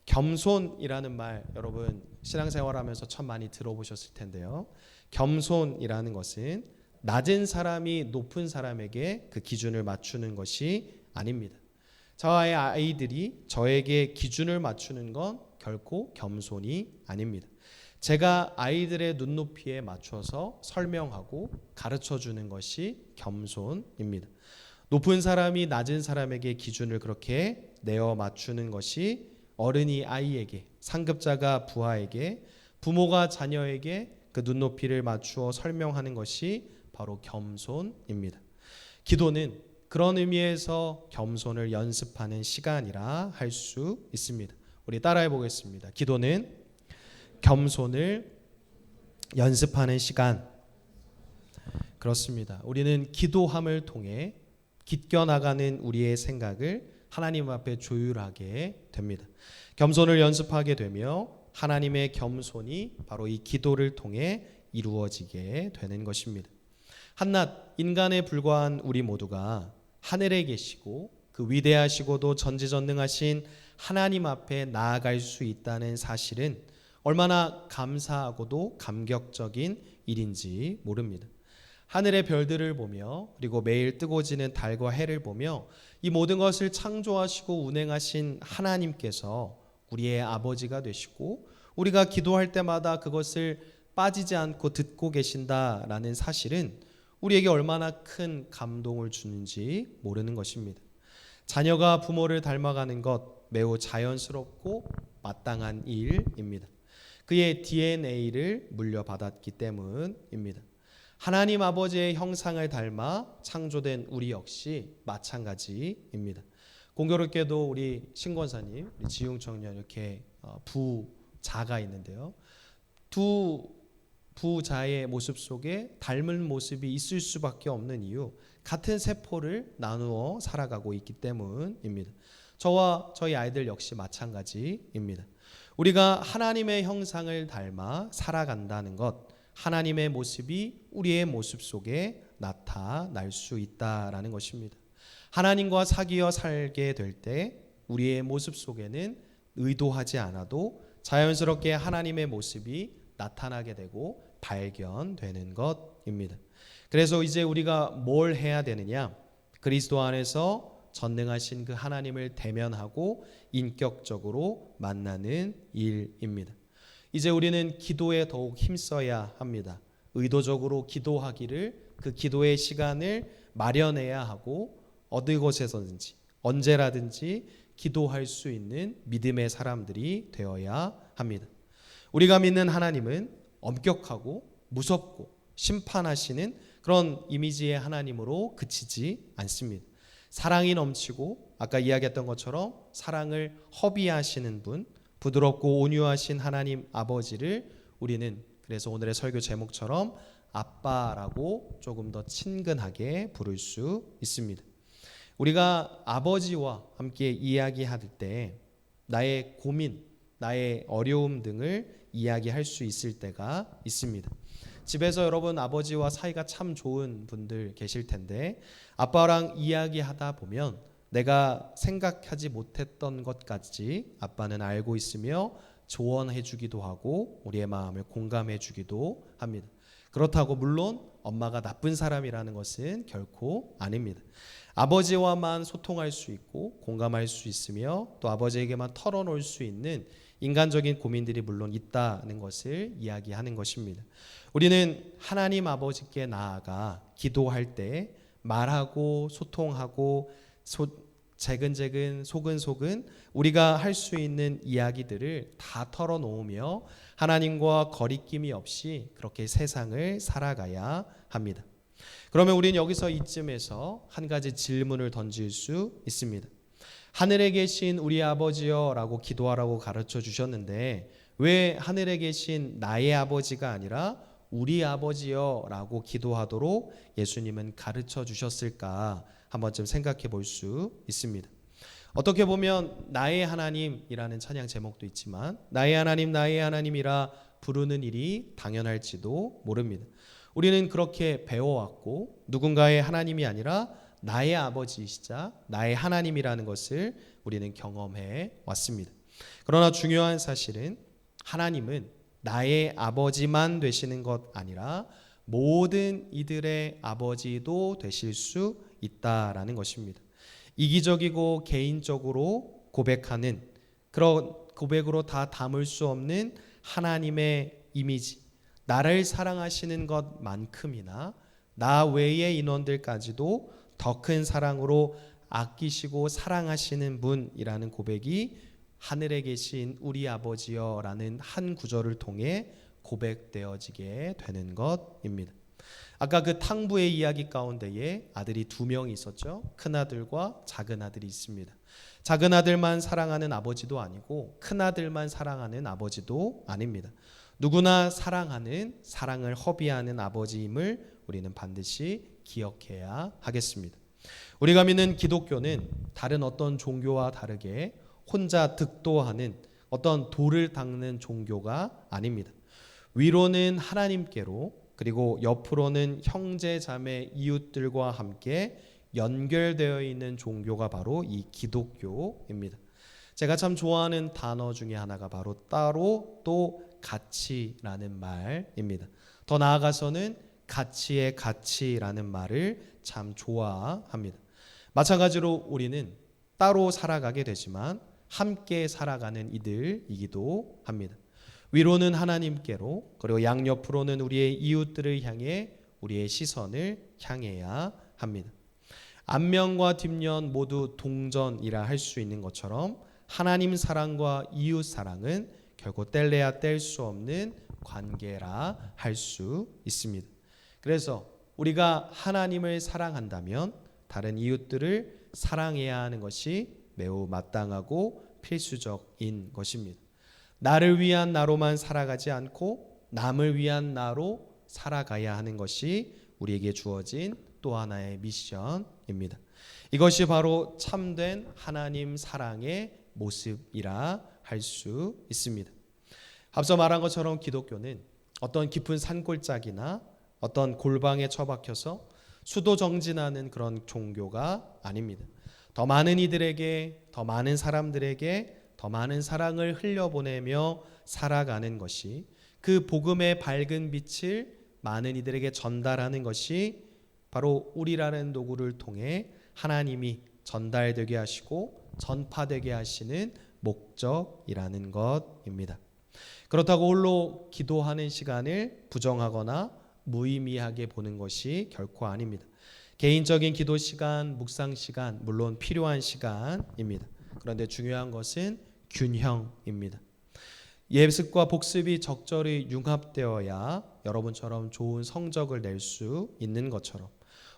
겸손이라는 말 여러분 신앙생활하면서 참 많이 들어보셨을 텐데요. 겸손이라는 것은 낮은 사람이 높은 사람에게 그 기준을 맞추는 것이 아닙니다. 저의 아이들이 저에게 기준을 맞추는 건 결코 겸손이 아닙니다. 제가 아이들의 눈높이에 맞춰서 설명하고 가르쳐 주는 것이 겸손입니다. 높은 사람이 낮은 사람에게 기준을 그렇게 내어 맞추는 것이 어른이 아이에게, 상급자가 부하에게, 부모가 자녀에게 그 눈높이를 맞추어 설명하는 것이 바로 겸손입니다. 기도는 그런 의미에서 겸손을 연습하는 시간이라 할 수 있습니다. 우리 따라해 보겠습니다. 기도는 겸손을 연습하는 시간. 그렇습니다. 우리는 기도함을 통해 깊게 나가는 우리의 생각을 하나님 앞에 조율하게 됩니다. 겸손을 연습하게 되며 하나님의 겸손이 바로 이 기도를 통해 이루어지게 되는 것입니다. 한낱 인간에 불과한 우리 모두가 하늘에 계시고 그 위대하시고도 전지전능하신 하나님 앞에 나아갈 수 있다는 사실은 얼마나 감사하고도 감격적인 일인지 모릅니다. 하늘의 별들을 보며 그리고 매일 뜨고 지는 달과 해를 보며 이 모든 것을 창조하시고 운행하신 하나님께서 우리의 아버지가 되시고 우리가 기도할 때마다 그것을 빠지지 않고 듣고 계신다라는 사실은 우리에게 얼마나 큰 감동을 주는지 모르는 것입니다. 자녀가 부모를 닮아가는 것 매우 자연스럽고 마땅한 일입니다. 그의 DNA를 물려받았기 때문입니다. 하나님 아버지의 형상을 닮아 창조된 우리 역시 마찬가지입니다. 공교롭게도 우리 신권사님, 우리 지용 청년 이렇게 부자가 있는데요. 두 부자의 모습 속에 닮은 모습이 있을 수밖에 없는 이유, 같은 세포를 나누어 살아가고 있기 때문입니다. 저와 저희 아이들 역시 마찬가지입니다. 우리가 하나님의 형상을 닮아 살아간다는 것, 하나님의 모습이 우리의 모습 속에 나타날 수 있다라는 것입니다. 하나님과 사귀어 살게 될 때 우리의 모습 속에는 의도하지 않아도 자연스럽게 하나님의 모습이 나타나게 되고 발견되는 것입니다. 그래서 이제 우리가 뭘 해야 되느냐? 그리스도 안에서 전능하신 그 하나님을 대면하고 인격적으로 만나는 일입니다. 이제 우리는 기도에 더욱 힘써야 합니다. 의도적으로 기도하기를, 그 기도의 시간을 마련해야 하고 어느 곳에서든지 언제라든지 기도할 수 있는 믿음의 사람들이 되어야 합니다. 우리가 믿는 하나님은 엄격하고 무섭고 심판하시는 그런 이미지의 하나님으로 그치지 않습니다. 사랑이 넘치고 아까 이야기했던 것처럼 사랑을 허비하시는 분, 부드럽고 온유하신 하나님 아버지를 우리는 그래서 오늘의 설교 제목처럼 아빠라고 조금 더 친근하게 부를 수 있습니다. 우리가 아버지와 함께 이야기할 때 나의 고민, 나의 어려움 등을 이야기할 수 있을 때가 있습니다. 집에서 여러분 아버지와 사이가 참 좋은 분들 계실 텐데 아빠랑 이야기하다 보면 내가 생각하지 못했던 것까지 아빠는 알고 있으며 조언해 주기도 하고 우리의 마음을 공감해 주기도 합니다. 그렇다고 물론 엄마가 나쁜 사람이라는 것은 결코 아닙니다. 아버지와만 소통할 수 있고 공감할 수 있으며 또 아버지에게만 털어놓을 수 있는 인간적인 고민들이 물론 있다는 것을 이야기하는 것입니다. 우리는 하나님 아버지께 나아가 기도할 때 말하고 소통하고 재근재근 소근소근 우리가 할 수 있는 이야기들을 다 털어놓으며 하나님과 거리낌이 없이 그렇게 세상을 살아가야 합니다. 그러면 우리는 여기서 이쯤에서 한 가지 질문을 던질 수 있습니다. 하늘에 계신 우리 아버지여 라고 기도하라고 가르쳐 주셨는데 왜 하늘에 계신 나의 아버지가 아니라 우리 아버지여 라고 기도하도록 예수님은 가르쳐 주셨을까 한 번쯤 생각해 볼 수 있습니다. 어떻게 보면 나의 하나님이라는 찬양 제목도 있지만 나의 하나님이라 부르는 일이 당연할지도 모릅니다. 우리는 그렇게 배워왔고 누군가의 하나님이 아니라 나의 아버지이시자 나의 하나님이라는 것을 우리는 경험해 왔습니다. 그러나 중요한 사실은 하나님은 나의 아버지만 되시는 것 아니라 모든 이들의 아버지도 되실 수 있다라는 것입니다. 이기적이고 개인적으로 고백하는 그런 고백으로 다 담을 수 없는 하나님의 이미지, 나를 사랑하시는 것만큼이나 나 외의 인원들까지도 더 큰 사랑으로 아끼시고 사랑하시는 분이라는 고백이 하늘에 계신 우리 아버지여라는 한 구절을 통해 고백되어지게 되는 것입니다. 아까 그 탕부의 이야기 가운데에 아들이 2명이 있었죠. 큰 아들과 작은 아들이 있습니다. 작은 아들만 사랑하는 아버지도 아니고 큰 아들만 사랑하는 아버지도 아닙니다. 누구나 사랑하는, 사랑을 허비하는 아버지임을 우리는 반드시 기억해야 하겠습니다. 우리가 믿는 기독교는 다른 어떤 종교와 다르게 혼자 득도하는 어떤 돌을 닦는 종교가 아닙니다. 위로는 하나님께로, 그리고 옆으로는 형제 자매 이웃들과 함께 연결되어 있는 종교가 바로 이 기독교입니다. 제가 참 좋아하는 단어 중에 하나가 바로 따로 또 같이라는 말입니다. 더 나아가서는 가치의 가치라는 말을 참 좋아합니다. 마찬가지로 우리는 따로 살아가게 되지만 함께 살아가는 이들이기도 합니다. 위로는 하나님께로, 그리고 양옆으로는 우리의 이웃들을 향해 우리의 시선을 향해야 합니다. 앞면과 뒷면 모두 동전이라 할 수 있는 것처럼 하나님 사랑과 이웃 사랑은 결국 뗄래야 뗄 수 없는 관계라 할 수 있습니다. 그래서 우리가 하나님을 사랑한다면 다른 이웃들을 사랑해야 하는 것이 매우 마땅하고 필수적인 것입니다. 나를 위한 나로만 살아가지 않고 남을 위한 나로 살아가야 하는 것이 우리에게 주어진 또 하나의 미션입니다. 이것이 바로 참된 하나님 사랑의 모습이라 할 수 있습니다. 앞서 말한 것처럼 기독교는 어떤 깊은 산골짜기나 어떤 골방에 처박혀서 수도정진하는 그런 종교가 아닙니다. 더 많은 이들에게, 더 많은 사람들에게 더 많은 사랑을 흘려보내며 살아가는 것이, 그 복음의 밝은 빛을 많은 이들에게 전달하는 것이 바로 우리라는 도구를 통해 하나님이 전달되게 하시고 전파되게 하시는 목적이라는 것입니다. 그렇다고 홀로 기도하는 시간을 부정하거나 무의미하게 보는 것이 결코 아닙니다. 개인적인 기도 시간, 묵상 시간 물론 필요한 시간입니다. 그런데 중요한 것은 균형입니다. 예습과 복습이 적절히 융합되어야 여러분처럼 좋은 성적을 낼 수 있는 것처럼,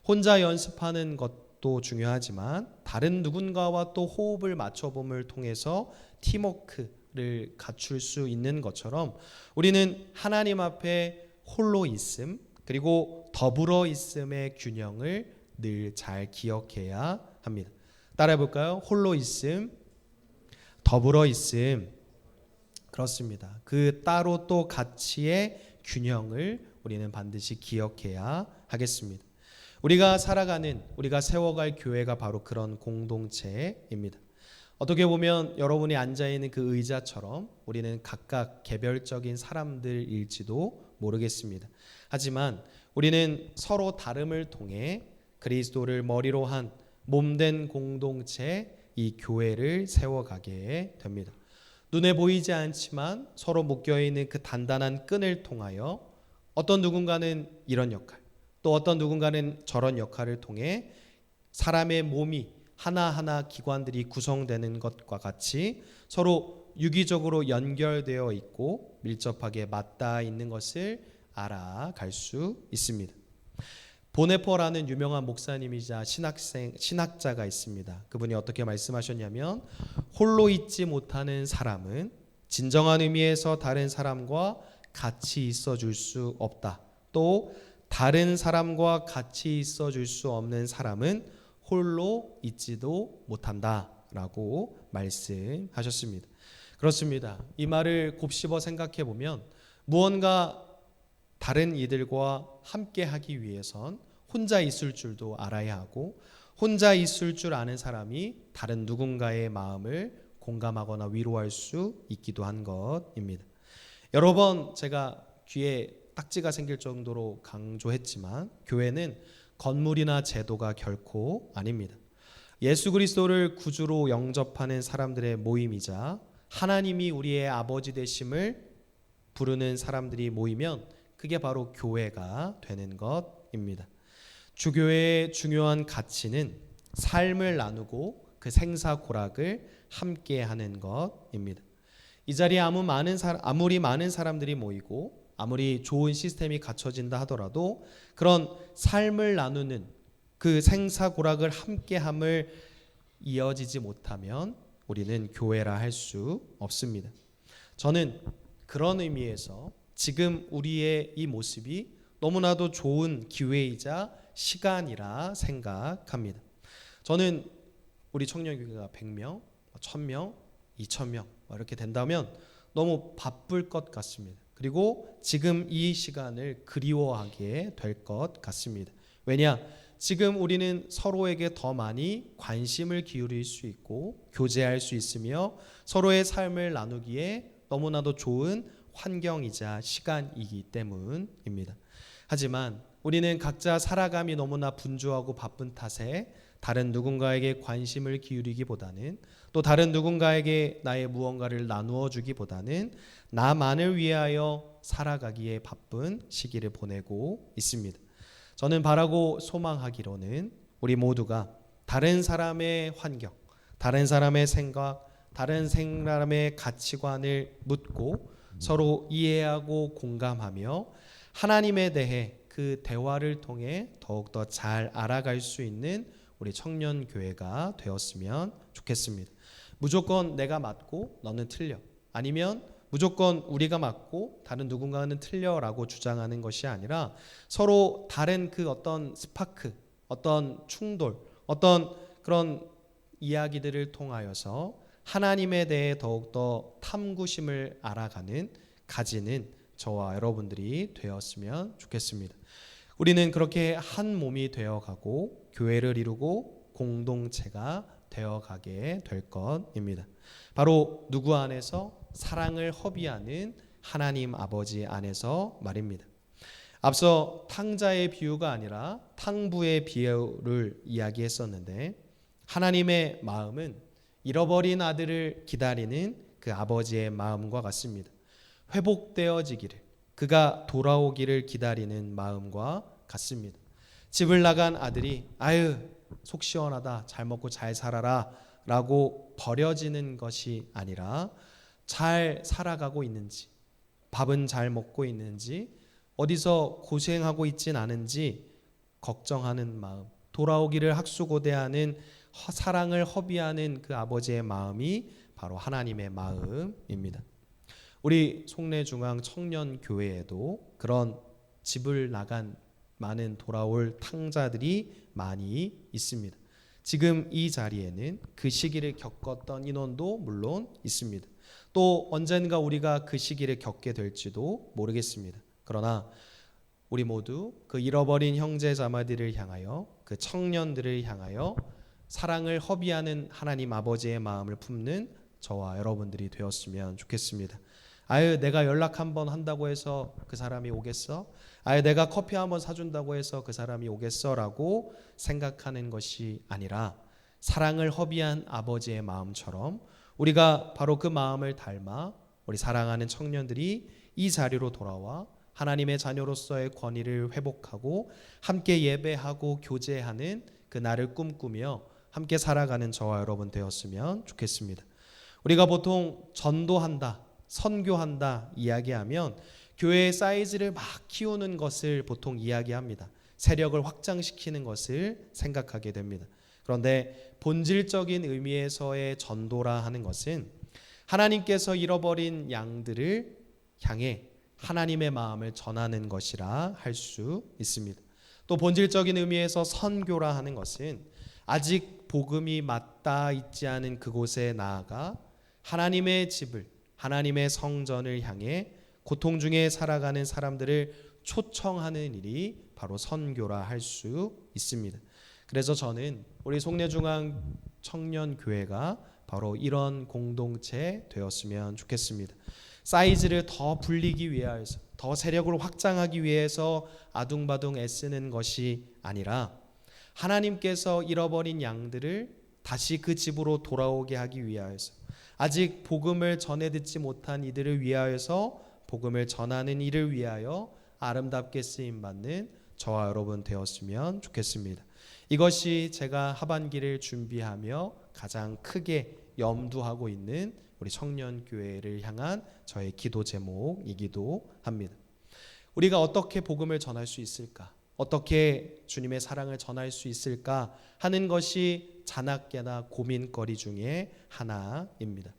혼자 연습하는 것도 중요하지만 다른 누군가와 또 호흡을 맞춰봄을 통해서 팀워크를 갖출 수 있는 것처럼 우리는 하나님 앞에 홀로 있음 그리고 더불어 있음의 균형을 늘 잘 기억해야 합니다. 따라해 볼까요? 홀로 있음, 더불어 있음. 그렇습니다. 그 따로 또 가치의 균형을 우리는 반드시 기억해야 하겠습니다. 우리가 살아가는, 우리가 세워갈 교회가 바로 그런 공동체입니다. 어떻게 보면 여러분이 앉아있는 그 의자처럼 우리는 각각 개별적인 사람들일지도 모르겠습니다. 하지만 우리는 서로 다름을 통해 그리스도를 머리로 한 몸된 공동체, 이 교회를 세워가게 됩니다. 눈에 보이지 않지만 서로 묶여있는 그 단단한 끈을 통하여 어떤 누군가는 이런 역할, 또 어떤 누군가는 저런 역할을 통해 사람의 몸이 하나하나 기관들이 구성되는 것과 같이 서로 유기적으로 연결되어 있고 밀접하게 맞닿아 있는 것을 알아갈 수 있습니다. 보네퍼라는 유명한 목사님이자 신학자가 있습니다. 그분이 어떻게 말씀하셨냐면, 홀로 있지 못하는 사람은 진정한 의미에서 다른 사람과 같이 있어줄 수 없다. 또 다른 사람과 같이 있어줄 수 없는 사람은 홀로 있지도 못한다 라고 말씀하셨습니다. 그렇습니다. 이 말을 곱씹어 생각해 보면 무언가 다른 이들과 함께 하기 위해선 혼자 있을 줄도 알아야 하고, 혼자 있을 줄 아는 사람이 다른 누군가의 마음을 공감하거나 위로할 수 있기도 한 것입니다. 여러 번 제가 귀에 딱지가 생길 정도로 강조했지만 교회는 건물이나 제도가 결코 아닙니다. 예수 그리스도를 구주로 영접하는 사람들의 모임이자 하나님이 우리의 아버지 되심을 부르는 사람들이 모이면 그게 바로 교회가 되는 것입니다. 주교회의 중요한 가치는 삶을 나누고 그 생사고락을 함께 하는 것입니다. 이 자리에 아무리 많은 사람들이 모이고 아무리 좋은 시스템이 갖춰진다 하더라도 그런 삶을 나누는 그 생사고락을 함께함을 이어지지 못하면 우리는 교회라 할 수 없습니다. 저는 그런 의미에서 지금 우리의 이 모습이 너무나도 좋은 기회이자 시간이라 생각합니다. 저는 우리 청년교회가 100명, 1000명, 2000명 이렇게 된다면 너무 바쁠 것 같습니다. 그리고 지금 이 시간을 그리워하게 될 것 같습니다. 왜냐? 지금 우리는 서로에게 더 많이 관심을 기울일 수 있고 교제할 수 있으며 서로의 삶을 나누기에 너무나도 좋은 환경이자 시간이기 때문입니다. 하지만 우리는 각자 살아감이 너무나 분주하고 바쁜 탓에 다른 누군가에게 관심을 기울이기보다는 또 다른 누군가에게 나의 무언가를 나누어 주기보다는 나만을 위하여 살아가기에 바쁜 시기를 보내고 있습니다. 저는 바라고 소망하기로는 우리 모두가 다른 사람의 환경, 다른 사람의 생각, 다른 사람의 가치관을 묻고 서로 이해하고 공감하며 하나님에 대해 그 대화를 통해 더욱더 잘 알아갈 수 있는 우리 청년교회가 되었으면 좋겠습니다. 무조건 내가 맞고 너는 틀려, 아니면 무조건 우리가 맞고 다른 누군가는 틀려라고 주장하는 것이 아니라 서로 다른 그 어떤 스파크, 어떤 충돌, 어떤 그런 이야기들을 통하여서 하나님에 대해 더욱더 탐구심을 가지는 저와 여러분들이 되었으면 좋겠습니다. 우리는 그렇게 한 몸이 되어가고 교회를 이루고 공동체가 되어가게 될 것입니다. 바로 누구 안에서? 사랑을 허비하는 하나님 아버지 안에서 말입니다. 앞서 탕자의 비유가 아니라 탕부의 비유를 이야기했었는데 하나님의 마음은 잃어버린 아들을 기다리는 그 아버지의 마음과 같습니다. 회복되어지기를, 그가 돌아오기를 기다리는 마음과 같습니다. 집을 나간 아들이 아유 속 시원하다, 잘 먹고 잘 살아라 라고 버려지는 것이 아니라 잘 살아가고 있는지, 밥은 잘 먹고 있는지, 어디서 고생하고 있진 않은지 걱정하는 마음, 돌아오기를 학수고대하는 사랑을 허비하는 그 아버지의 마음이 바로 하나님의 마음입니다. 우리 송내중앙 청년교회에도 그런 집을 나간 많은 돌아올 탕자들이 많이 있습니다. 지금 이 자리에는 그 시기를 겪었던 인원도 물론 있습니다. 또 언젠가 우리가 그 시기를 겪게 될지도 모르겠습니다. 그러나 우리 모두 그 잃어버린 형제자매들을 향하여, 그 청년들을 향하여 사랑을 허비하는 하나님 아버지의 마음을 품는 저와 여러분들이 되었으면 좋겠습니다. 아유 내가 연락 한번 한다고 해서 그 사람이 오겠어? 아유 내가 커피 한번 사준다고 해서 그 사람이 오겠어? 라고 생각하는 것이 아니라 사랑을 허비한 아버지의 마음처럼 우리가 바로 그 마음을 닮아 우리 사랑하는 청년들이 이 자리로 돌아와 하나님의 자녀로서의 권위를 회복하고 함께 예배하고 교제하는 그 날을 꿈꾸며 함께 살아가는 저와 여러분 되었으면 좋겠습니다. 우리가 보통 전도한다, 선교한다 이야기하면 교회의 사이즈를 막 키우는 것을 보통 이야기합니다. 세력을 확장시키는 것을 생각하게 됩니다. 그런데 본질적인 의미에서의 전도라 하는 것은 하나님께서 잃어버린 양들을 향해 하나님의 마음을 전하는 것이라 할 수 있습니다. 또 본질적인 의미에서 선교라 하는 것은 아직 복음이 맞닿아 있지 않은 그곳에 나아가 하나님의 집을, 하나님의 성전을 향해 고통 중에 살아가는 사람들을 초청하는 일이 바로 선교라 할 수 있습니다. 그래서 저는 우리 송내중앙 청년교회가 바로 이런 공동체 되었으면 좋겠습니다. 사이즈를 더 불리기 위해서, 더 세력을 확장하기 위해서 아둥바둥 애쓰는 것이 아니라 하나님께서 잃어버린 양들을 다시 그 집으로 돌아오게 하기 위하여서, 아직 복음을 전해 듣지 못한 이들을 위하여서 복음을 전하는 일을 위하여 아름답게 쓰임받는 저와 여러분 되었으면 좋겠습니다. 이것이 제가 하반기를 준비하며 가장 크게 염두하고 있는 우리 청년교회를 향한 저의 기도 제목이기도 합니다. 우리가 어떻게 복음을 전할 수 있을까? 어떻게 주님의 사랑을 전할 수 있을까 하는 것이 자나깨나 고민거리 중에 하나입니다.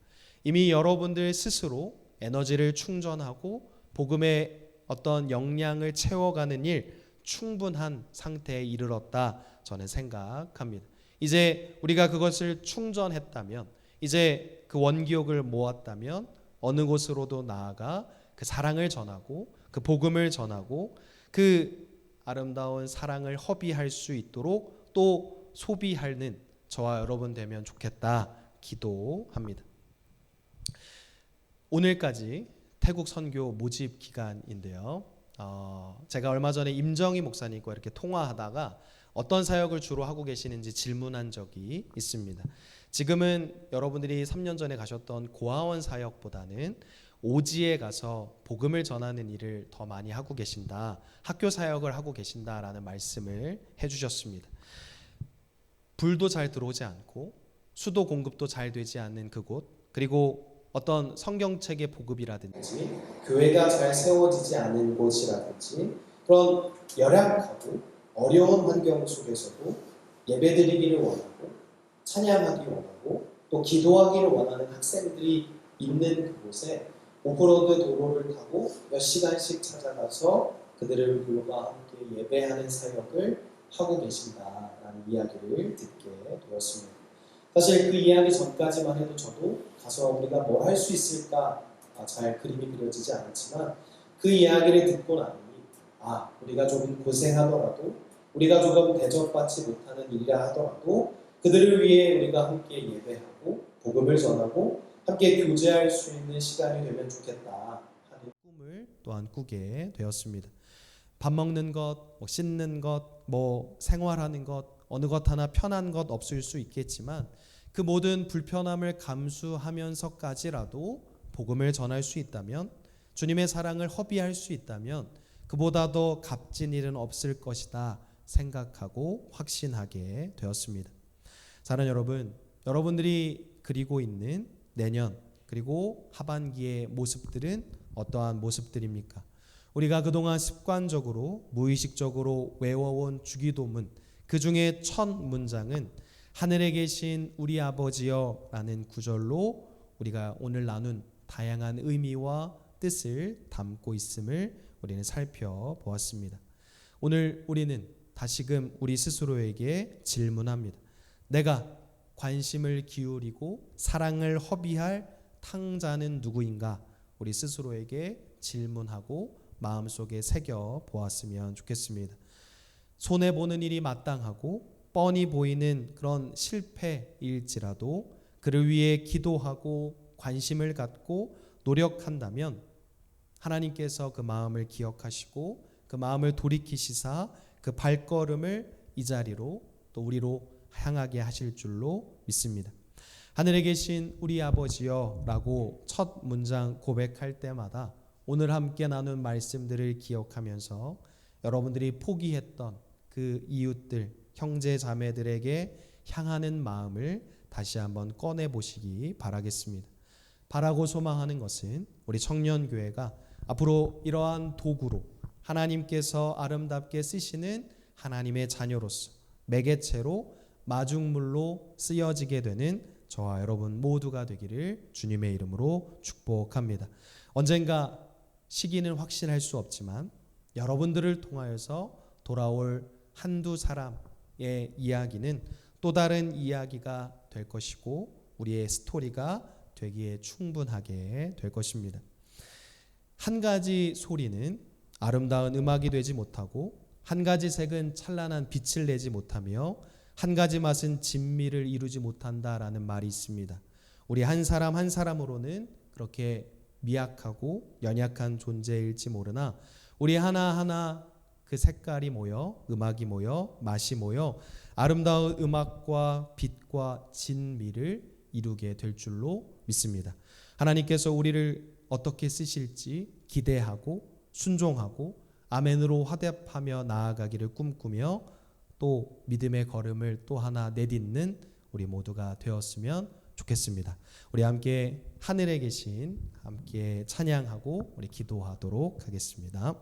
이미 여러분들 스스로 에너지를 충전하고 복음의 어떤 역량을 채워가는 일 충분한 상태에 이르렀다 저는 생각합니다. 이제 우리가 그것을 충전했다면, 이제 그 원기욕을 모았다면 어느 곳으로도 나아가 그 사랑을 전하고 그 복음을 전하고 그 아름다운 사랑을 허비할 수 있도록 또 소비하는 저와 여러분 되면 좋겠다 기도합니다. 오늘까지 태국 선교 모집 기간인데요. 제가 얼마 전에 임정희 목사님과 이렇게 통화하다가 어떤 사역을 주로 하고 계시는지 질문한 적이 있습니다. 지금은 여러분들이 3년 전에 가셨던 고아원 사역보다는 오지에 가서 복음을 전하는 일을 더 많이 하고 계신다, 학교 사역을 하고 계신다라는 말씀을 해주셨습니다. 불도 잘 들어오지 않고 수도 공급도 잘 되지 않는 그곳, 그리고 어떤 성경책의 보급이라든지 교회가 잘 세워지지 않은 곳이라든지 그런 열악하고 어려운 환경 속에서도 예배드리기를 원하고 찬양하기 원하고 또 기도하기를 원하는 학생들이 있는 그곳에 오프로드 도로를 타고 몇 시간씩 찾아가서 그들을 불러가 함께 예배하는 사역을 하고 계신다라는 이야기를 듣게 되었습니다. 사실 그 이야기 전까지만 해도 저도 가서 우리가 뭘 할 수 있을까 잘 그림이 그려지지 않았지만 그 이야기를 듣고 나니 우리가 조금 고생하더라도 우리가 조금 대접받지 못하는 일이라 하더라도 그들을 위해 우리가 함께 예배하고 복음을 전하고 함께 교제할 수 있는 시간이 되면 좋겠다 하는 꿈을 또한 꾸게 되었습니다. 밥 먹는 것, 씻는 것, 생활하는 것, 어느 것 하나 편한 것 없을 수 있겠지만 그 모든 불편함을 감수하면서까지라도 복음을 전할 수 있다면, 주님의 사랑을 허비할 수 있다면 그보다 더 값진 일은 없을 것이다 생각하고 확신하게 되었습니다. 사랑하는 여러분, 여러분들이 그리고 있는 내년 그리고 하반기의 모습들은 어떠한 모습들입니까? 우리가 그동안 습관적으로 무의식적으로 외워온 주기도문, 그 중에 첫 문장은 하늘에 계신 우리 아버지여 라는 구절로 우리가 오늘 나눈 다양한 의미와 뜻을 담고 있음을 우리는 살펴보았습니다. 오늘 우리는 다시금 우리 스스로에게 질문합니다. 내가 관심을 기울이고 사랑을 허비할 탕자는 누구인가? 우리 스스로에게 질문하고 마음속에 새겨 보았으면 좋겠습니다. 손해보는 일이 마땅하고 뻔히 보이는 그런 실패일지라도 그를 위해 기도하고 관심을 갖고 노력한다면 하나님께서 그 마음을 기억하시고 그 마음을 돌이키시사 그 발걸음을 이 자리로 또 우리로 향하게 하실 줄로 믿습니다. 하늘에 계신 우리 아버지여 라고 첫 문장 고백할 때마다 오늘 함께 나눈 말씀들을 기억하면서 여러분들이 포기했던 그 이웃들, 형제 자매들에게 향하는 마음을 다시 한번 꺼내 보시기 바라겠습니다. 바라고 소망하는 것은 우리 청년교회가 앞으로 이러한 도구로 하나님께서 아름답게 쓰시는 하나님의 자녀로서 매개체로 마중물로 쓰여지게 되는 저와 여러분 모두가 되기를 주님의 이름으로 축복합니다. 언젠가 시기는 확신할 수 없지만 여러분들을 통하여서 돌아올 한두 사람의 이야기는 또 다른 이야기가 될 것이고 우리의 스토리가 되기에 충분하게 될 것입니다. 한 가지 소리는 아름다운 음악이 되지 못하고 한 가지 색은 찬란한 빛을 내지 못하며 한 가지 맛은 진미를 이루지 못한다라는 말이 있습니다. 우리 한 사람 한 사람으로는 그렇게 미약하고 연약한 존재일지 모르나 우리 하나하나 그 색깔이 모여 음악이 모여 맛이 모여 아름다운 음악과 빛과 진미를 이루게 될 줄로 믿습니다. 하나님께서 우리를 어떻게 쓰실지 기대하고 순종하고 아멘으로 화답하며 나아가기를 꿈꾸며 또 믿음의 걸음을 또 하나 내딛는 우리 모두가 되었으면 좋겠습니다. 우리 함께 하늘에 계신 함께 찬양하고 우리 기도하도록 하겠습니다.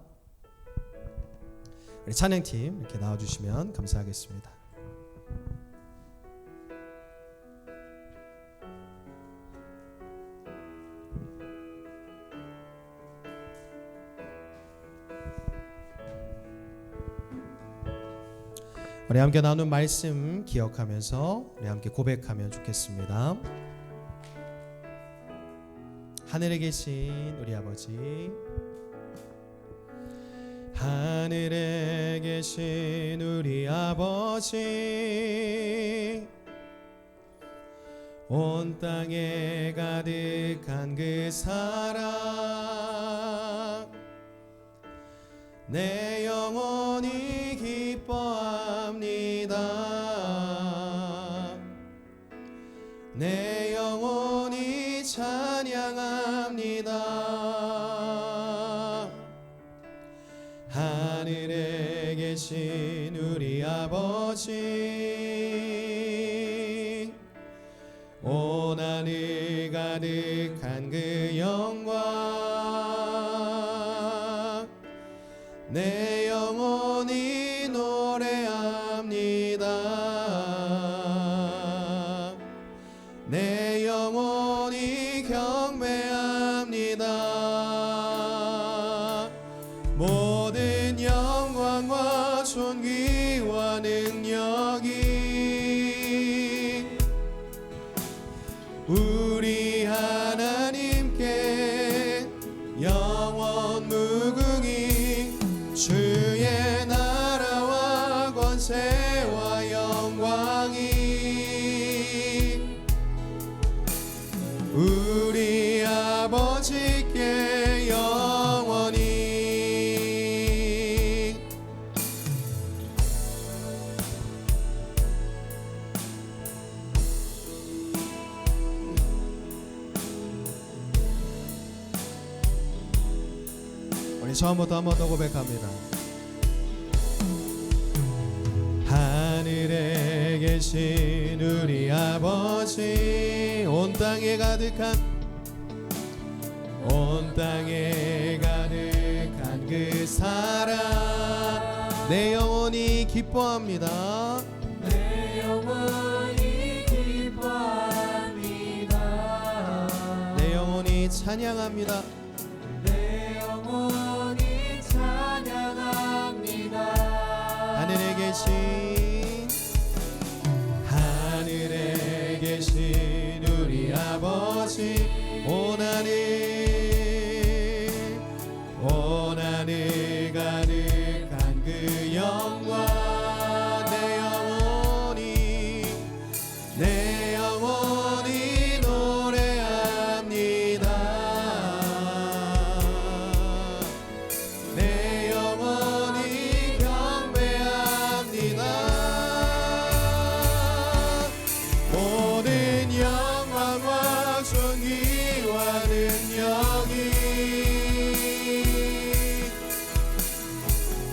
우리 찬양팀 이렇게 나와주시면 감사하겠습니다. 우리 함께 나눈 말씀 기억하면서 우리 함께 고백하면 좋겠습니다. 하늘에 계신 우리 아버지, 하늘에 계신 우리 아버지, 온 땅에 가득한 그 사랑 내 영혼이 기뻐합니다. 내 영혼이 찬양합니다. 하늘에 계신 우리 아버지, 온 하늘 가득한 그 영광 내 영혼이 노래합니다. 내 영혼이 경배합니다. 모든 영광과 존귀와 능력이 우리 하나님께 영원 무궁히 주의 나라와 권세와 영광이 우리 아버지께 영원히. 우리 처음부터 한 번 더 고백합니다. 하늘에 계신 우리 아버지, 온 땅에 가득한 그 사랑 내 영혼이 기뻐합니다. 내 영혼이 기뻐합니다. 내 영혼이 찬양합니다. 내 영혼이 찬양합니다. 하늘에 계신 우리 아버지, 온 하늘 가득한 그 영광 내 영혼이 노래합니다. 내 영혼이 경배합니다. 모든 영광과 존귀와 능력이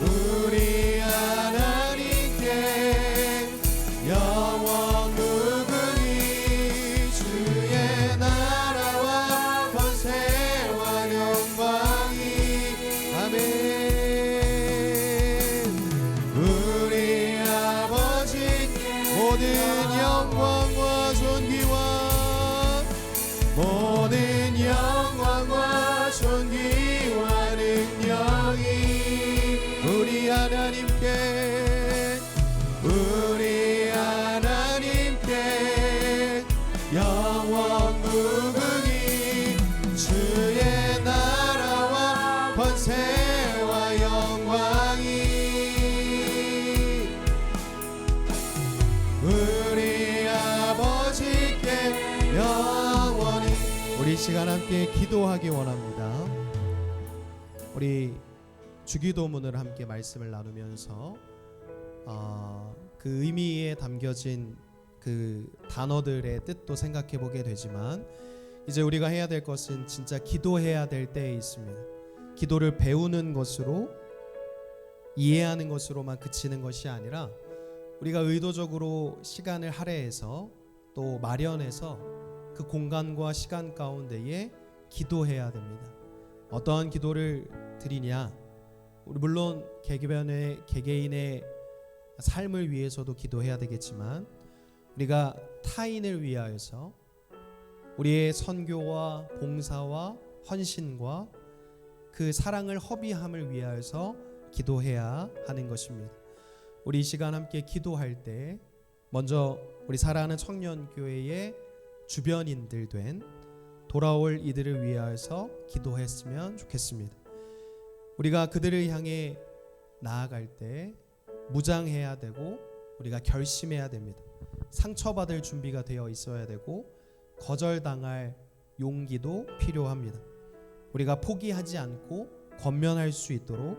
우리 하나님께 영원 무궁히 주의 나라와 권세와 영광이 아멘. 우리 아버지께 모든 영광과 존귀와 능력이 우리 하나님께 영원 무궁히 주의 나라와 권세와 영광이 우리 아버지께 영원히. 우리 시간 함께 기도하기 원합니다. 우리 주기도문을 함께 말씀을 나누면서 그 의미에 담겨진 그 단어들의 뜻도 생각해 보게 되지만, 이제 우리가 해야 될 것은 진짜 기도해야 될 때에 있습니다. 기도를 배우는 것으로, 이해하는 것으로만 그치는 것이 아니라 우리가 의도적으로 시간을 할애해서 또 마련해서 그 공간과 시간 가운데에 기도해야 됩니다. 어떠한 기도를 드리냐? 우리 물론 개개인의 삶을 위해서도 기도해야 되겠지만 우리가 타인을 위하여서 우리의 선교와 봉사와 헌신과 그 사랑을 허비함을 위하여서 기도해야 하는 것입니다. 우리 이 시간 함께 기도할 때 먼저 우리 사랑하는 청년교회의 주변인들 된 돌아올 이들을 위하여서 기도했으면 좋겠습니다. 우리가 그들을 향해 나아갈 때 무장해야 되고 우리가 결심해야 됩니다. 상처받을 준비가 되어 있어야 되고 거절당할 용기도 필요합니다. 우리가 포기하지 않고 권면할 수 있도록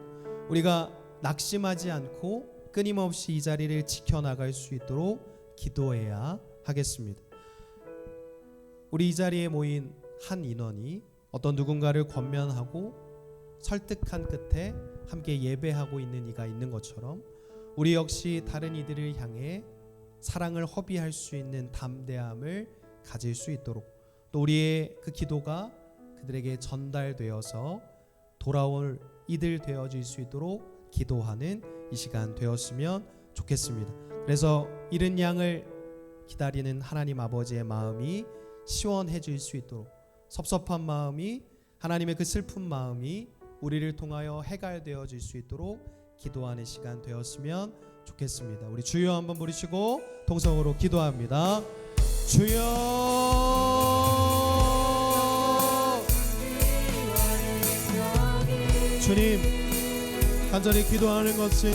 우리가 낙심하지 않고 끊임없이 이 자리를 지켜나갈 수 있도록 기도해야 하겠습니다. 우리 이 자리에 모인 한 인원이 어떤 누군가를 권면하고 설득한 끝에 함께 예배하고 있는 이가 있는 것처럼 우리 역시 다른 이들을 향해 사랑을 허비할 수 있는 담대함을 가질 수 있도록 또 우리의 그 기도가 그들에게 전달되어서 돌아올 이들 되어질 수 있도록 기도하는 이 시간 되었으면 좋겠습니다. 그래서 잃은 양을 기다리는 하나님 아버지의 마음이 시원해질 수 있도록 섭섭한 마음이 하나님의 그 슬픈 마음이 우리를 통하여 해갈되어질 수 있도록 기도하는 시간 되었으면 좋겠습니다. 우리 주여 한번 부르시고 통성으로 기도합니다. 주여 주님, 간절히 기도하는 것은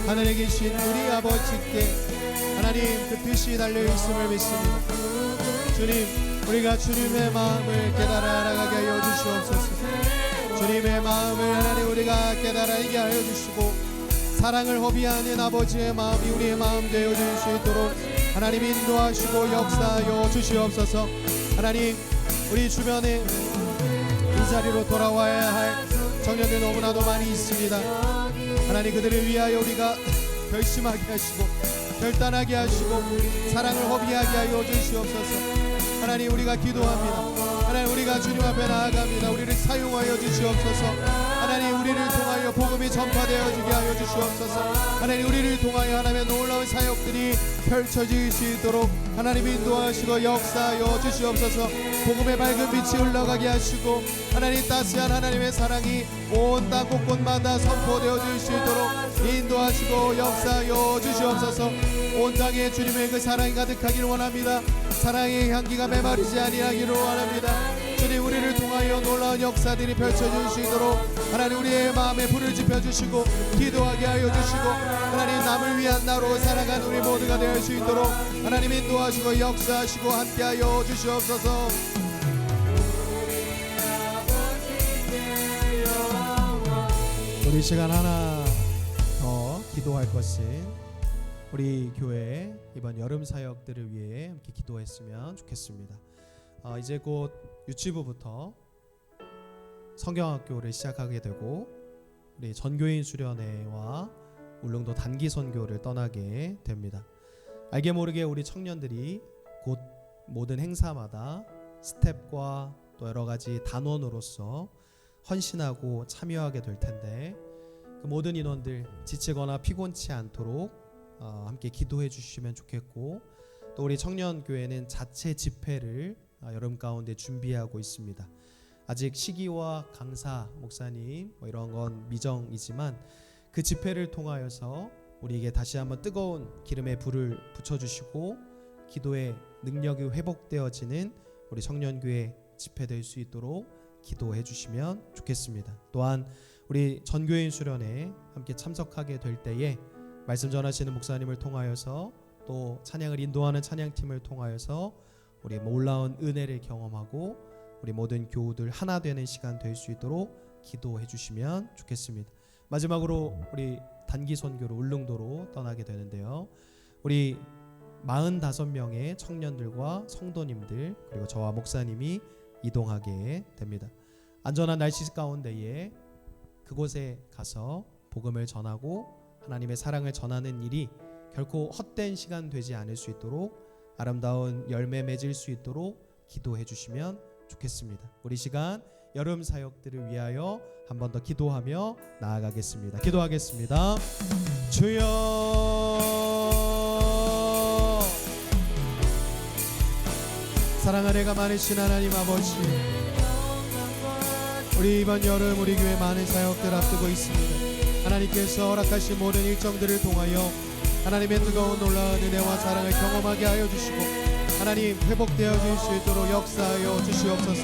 하늘에 계신 우리 아버지께 하나님 그 뜻이 달려있음을 믿습니다. 주님, 우리가 주님의 마음을 깨달아 알아가게 하여 주시옵소서. 주님의 마음을 하나님 우리가 깨달아 알게 하여 주시고 사랑을 허비하는 아버지의 마음이 우리의 마음 되어줄 수 있도록 하나님 인도하시고 역사하여 주시옵소서. 하나님, 우리 주변에 이 자리로 돌아와야 할 청년들 너무나도 많이 있습니다. 하나님, 그들을 위하여 우리가 결심하게 하시고 결단하게 하시고 사랑을 허비하게 하여 주시옵소서. 하나님, 우리가 기도합니다. 하나님, 우리가 주님 앞에 나아갑니다. 우리를 사용하여 주시옵소서. 하나님, 우리를 통하여 복음이 전파되어지게 하여 주시옵소서. 하나님, 우리를 통하여 하나님의 놀라운 사역들이 펼쳐질 수 있도록 하나님 인도하시고 역사하여 주시옵소서. 복음의 밝은 빛이 흘러가게 하시고 하나님 따스한 하나님의 사랑이 온 땅 곳곳마다 선포되어질 수 있도록 인도하시고 역사하여 주시옵소서. 온 땅에 주님의 그 사랑이 가득하기를 원합니다. 사랑의 향기가 메마르지 아니하기를 원합니다. 주님, 우리를 통하여 놀라운 역사들이 펼쳐질 수 있도록 하나님 우리의 마음에 불을 지펴주시고 기도하게 하여 주시고 하나님 남을 위한 나로 살아가는 우리 모두가 될 수 있도록 하나님 인도하시고 역사하시고 함께하여 주시옵소서. 우리 시간 하나 더 기도할 것은 우리 교회 이번 여름 사역들을 위해 함께 기도했으면 좋겠습니다. 이제 곧 유치부부터 성경학교를 시작하게 되고 우리 전교인 수련회와 울릉도 단기 선교를 떠나게 됩니다. 알게 모르게 우리 청년들이 곧 모든 행사마다 스텝과 또 여러 가지 단원으로서 헌신하고 참여하게 될 텐데 그 모든 인원들 지치거나 피곤치 않도록 함께 기도해 주시면 좋겠고 또 우리 청년교회는 자체 집회를 여름 가운데 준비하고 있습니다. 아직 시기와 강사, 목사님 이런 건 미정이지만 그 집회를 통하여서 우리에게 다시 한번 뜨거운 기름의 불을 붙여주시고 기도의 능력이 회복되어지는 우리 청년교회 집회될 수 있도록 기도해 주시면 좋겠습니다. 또한 우리 전교인 수련회에 함께 참석하게 될 때에 말씀 전하시는 목사님을 통하여서 또 찬양을 인도하는 찬양팀을 통하여서 우리 놀라운 은혜를 경험하고 우리 모든 교우들 하나 되는 시간 될 수 있도록 기도해 주시면 좋겠습니다. 마지막으로 우리 단기 선교로 울릉도로 떠나게 되는데요. 우리 45명의 청년들과 성도님들 그리고 저와 목사님이 이동하게 됩니다. 안전한 날씨 가운데에 그곳에 가서 복음을 전하고 하나님의 사랑을 전하는 일이 결코 헛된 시간 되지 않을 수 있도록 아름다운 열매 맺을 수 있도록 기도해 주시면 좋겠습니다. 우리 시간 여름 사역들을 위하여 한 번 더 기도하며 나아가겠습니다. 기도하겠습니다. 주여, 사랑하는 애가 많으신 하나님 아버지, 우리 이번 여름 우리 교회 많은 사역들 앞두고 있습니다. 하나님께서 허락하신 모든 일정들을 통하여 하나님의 뜨거운 놀라운 은혜와 사랑을 경험하게 하여 주시고 하나님 회복되어질 수 있도록 역사하여 주시옵소서.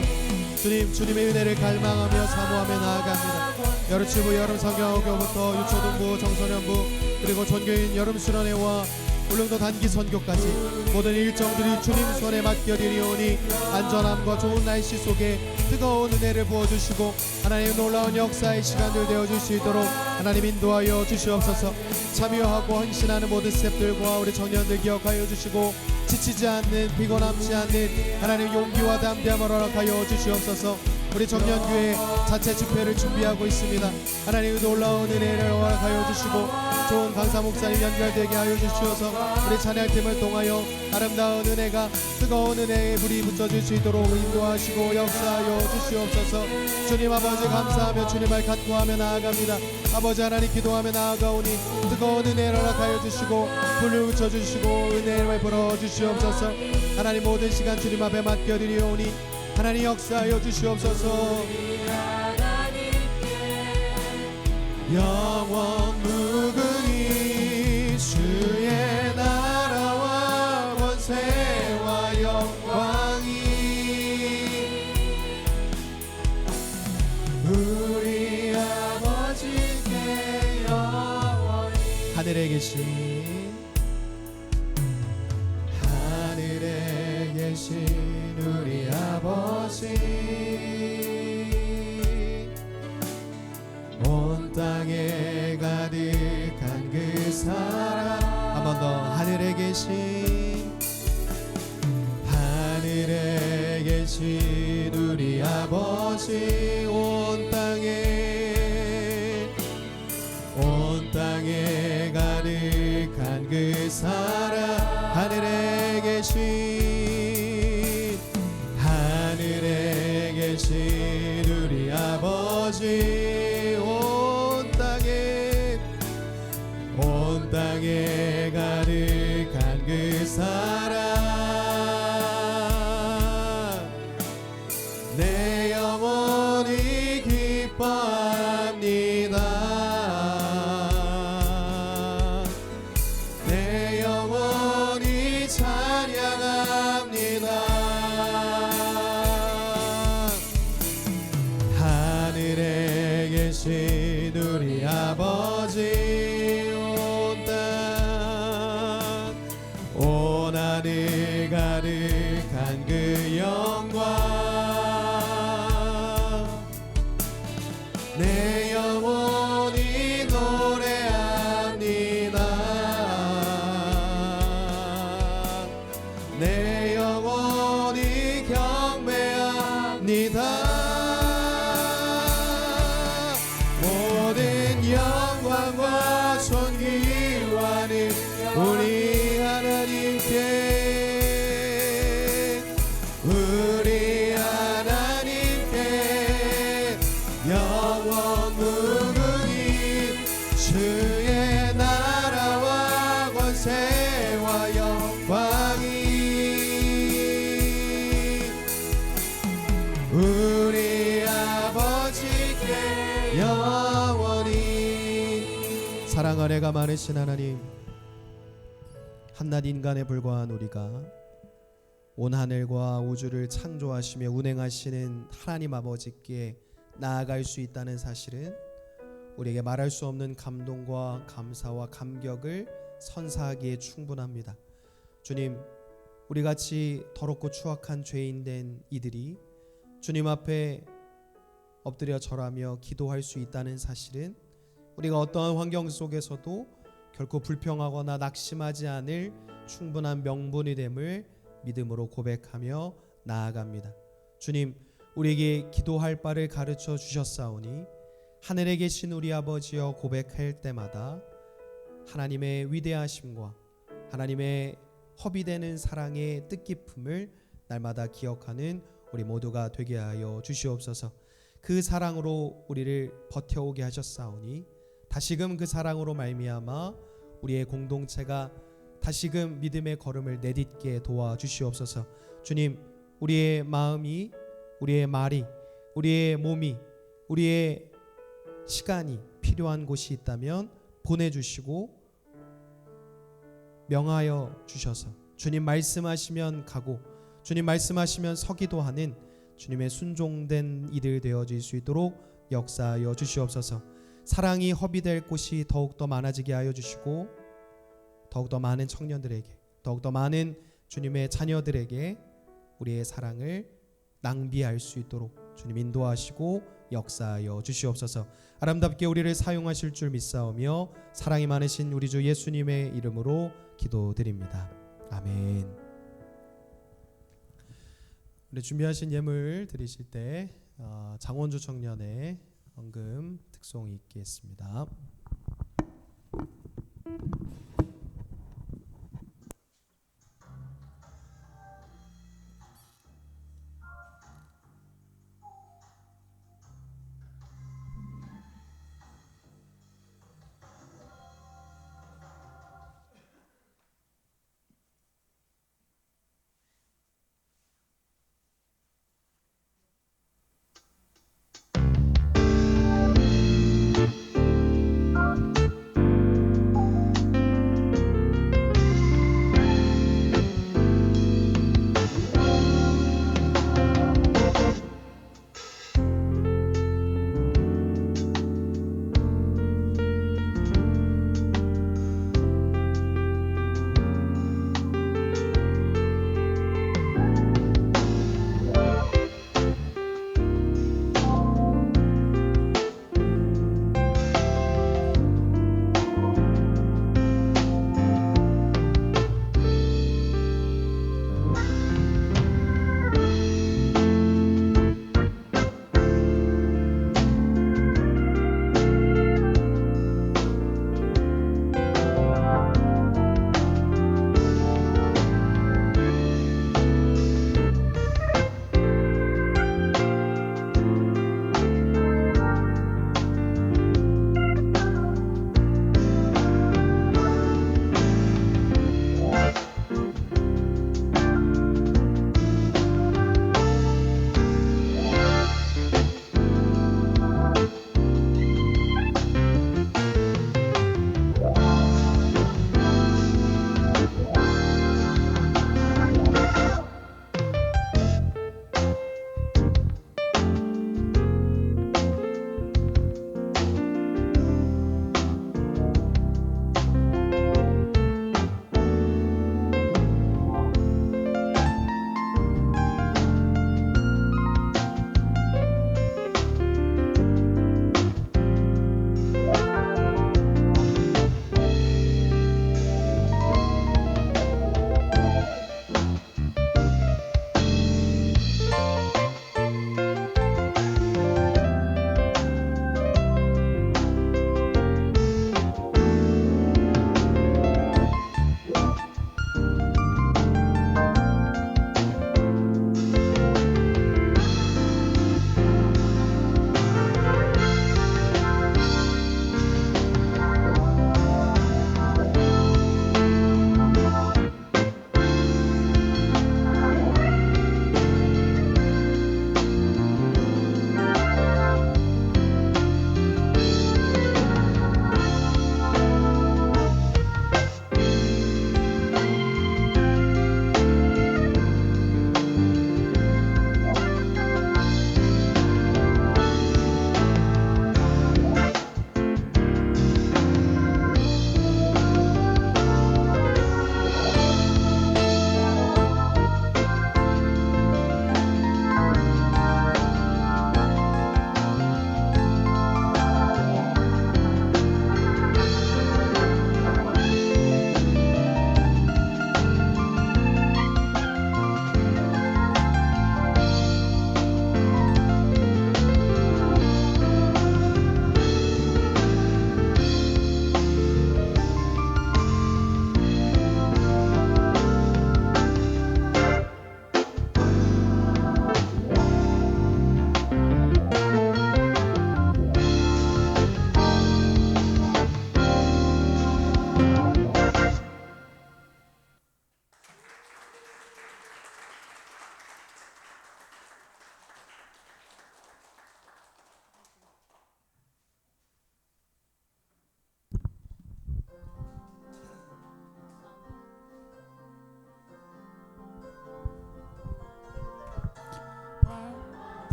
주님, 주님의 은혜를 갈망하며 사모하며 나아갑니다. 여름치부 여름 성경학교부터 유초등부 청소년부 그리고 전교인 여름 수련회와 울릉도 단기 선교까지 모든 일정들이 주님 손에 맡겨드리오니 안전함과 좋은 날씨 속에 뜨거운 은혜를 부어주시고 하나님 놀라운 역사의 시간들 되어줄 수 있도록 하나님 인도하여 주시옵소서. 참여하고 헌신하는 모든 스태프들과 우리 청년들 기억하여 주시고 지치지 않는 피곤함지 않는 하나님 용기와 담대함을 허락하여 주시옵소서. 우리 청년교회 자체 집회를 준비하고 있습니다. 하나님의 놀라운 은혜를 허락하여 주시고 좋은 강사 목사님 연결되게 하여 주시어서 우리 찬양팀을 통하여 아름다운 은혜가 뜨거운 은혜의 불이 붙여질 수 있도록 인도하시고 역사하여 주시옵소서. 주님 아버지 감사하며 주님을 간구하며 나아갑니다. 아버지 하나님 기도하며 나아가오니 뜨거운 은혜를 허락하여 주시고 불을 붙여주시고 은혜를 불어 주시옵소서. 하나님 모든 시간 주님 앞에 맡겨드리오니 하나님 역사하여 주시옵소서. 영원 무궁히 주의 나라와 권세와 영광이 우리 아버지께 영원히. 하늘에 계신 우리 아버지, 온 땅에 가득한 그 사랑. 한 번 더. 하늘에 계신 우리 아버지, 온 땅에 가득한 그 사랑. 하늘에 계신 우리 아버지, 온 땅에 가득한 그 사랑. 내 영혼이 기뻐합니다. 내 영혼이 찬양합니다. 하늘에 계신 우리 아버지, 온 하늘 가득한 그 영광. 내 영혼이 노래합니다. 내 영혼이 경배합니다. 모든 영광과 존귀와는 우리 하나님께 영원 무궁히 주의 나라와 권세와 영광이 우리 아버지께 영원히. 사랑과 은혜가 많으신 하나님, 한낱 인간에 불과한 우리가 온 하늘과 우주를 창조하시며 운행하시는 하나님 아버지께 나아갈 수 있다는 사실은 우리에게 말할 수 없는 감동과 감사와 감격을 선사하기에 충분합니다. 주님, 우리같이 더럽고 추악한 죄인된 이들이 주님 앞에 엎드려 절하며 기도할 수 있다는 사실은 우리가 어떠한 환경 속에서도 결코 불평하거나 낙심하지 않을 충분한 명분이 됨을 믿음으로 고백하며 나아갑니다. 주님, 우리에게 기도할 바를 가르쳐 주셨사오니 하늘에 계신 우리 아버지여 고백할 때마다 하나님의 위대하심과 하나님의 허비되는 사랑의 뜻깊음을 날마다 기억하는 우리 모두가 되게 하여 주시옵소서. 그 사랑으로 우리를 버텨오게 하셨사오니 다시금 그 사랑으로 말미암아 우리의 공동체가 다시금 믿음의 걸음을 내딛게 도와주시옵소서. 주님, 우리의 마음이, 우리의 말이, 우리의 몸이, 우리의 시간이 필요한 곳이 있다면 보내주시고 명하여 주셔서 주님 말씀하시면 가고 주님 말씀하시면 서기도 하는 주님의 순종된 이들 되어질 수 있도록 역사하여 주시옵소서. 사랑이 허비될 곳이 더욱더 많아지게 하여 주시고 더욱더 많은 청년들에게, 더욱더 많은 주님의 자녀들에게 우리의 사랑을 낭비할 수 있도록 주님 인도하시고 역사하여 주시옵소서. 아름답게 우리를 사용하실 줄 믿사오며 사랑이 많으신 우리 주 예수님의 이름으로 기도드립니다. 아멘. 우리 준비하신 예물 드리실 때 장원주 청년의 헌금 특송이 있겠습니다.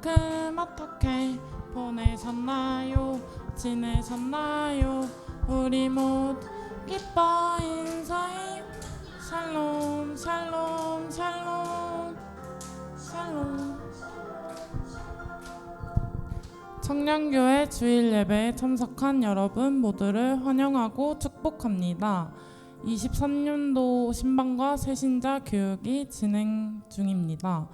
만큼 어떻게 보내셨나요? 지내셨나요? 우리 모두 기뻐 인사해. 샬롬 샬롬 샬롬 샬롬. 청년교회 주일 예배에 참석한 여러분 모두를 환영하고 축복합니다. 23년도 신방과 새신자 교육이 진행 중입니다.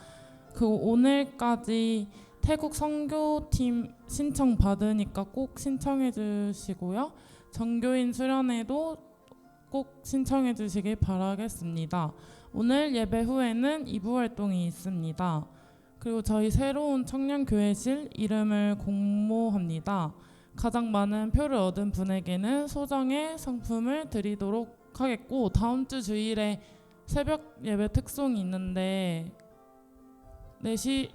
오늘까지 태국 선교팀 신청 받으니까 꼭 신청해 주시고요. 정교인 수련회도 꼭 신청해 주시길 바라겠습니다. 오늘 예배 후에는 2부 활동이 있습니다. 그리고 저희 새로운 청년교회실 이름을 공모합니다. 가장 많은 표를 얻은 분에게는 소정의 상품을 드리도록 하겠고, 다음 주 주일에 새벽 예배 특송이 있는데 4시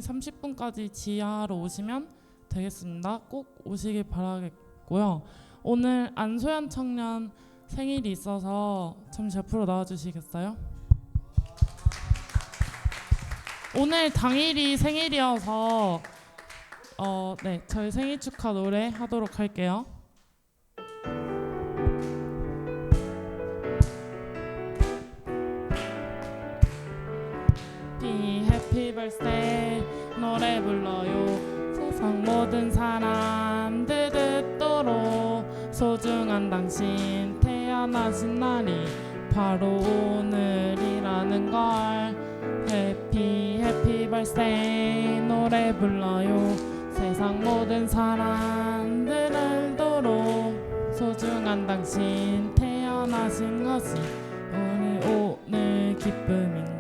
30분까지 지하로 오시면 되겠습니다. 꼭 오시길 바라겠고요. 오늘 안소연 청년 생일이 있어서 잠시 옆으로 나와주시겠어요? 오늘 당일이 생일이어서 네, 저희 생일 축하 노래 하도록 할게요. 해피 birthday 노래 불러요. 세상 모든 사람들 듣도록 소중한 당신 태어나신 날이 바로 오늘이라는 걸. 해피 birthday 노래 불러요. 세상 모든 사람들 듣도록 소중한 당신 태어나신 것이 오늘 기쁨인걸.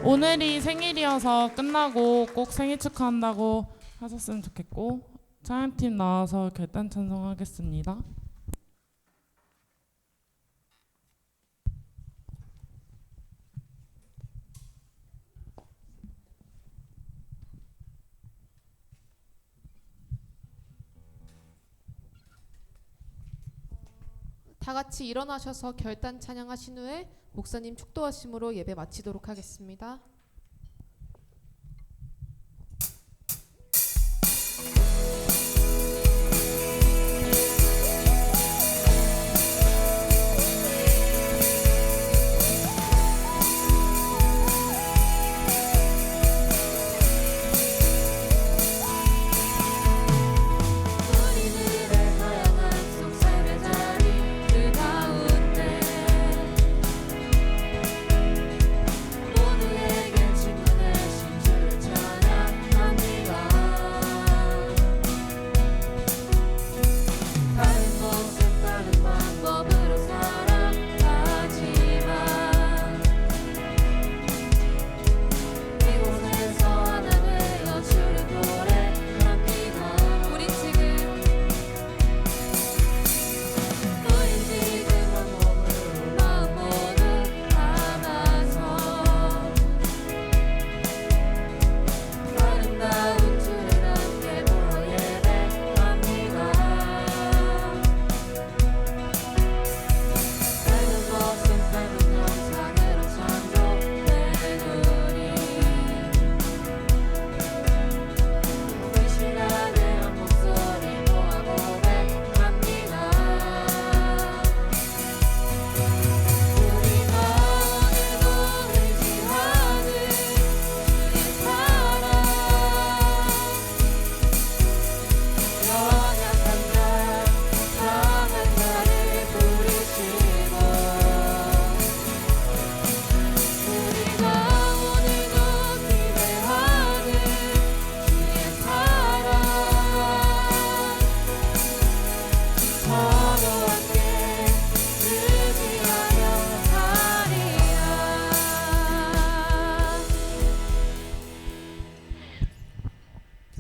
오늘이 생일이어서 끝나고 꼭 생일 축하한다고 하셨으면 좋겠고, 찬양팀 나와서 결단 찬송하겠습니다. 다 같이 일어나셔서 결단 찬양하신 후에 목사님 축도하심으로 예배 마치도록 하겠습니다.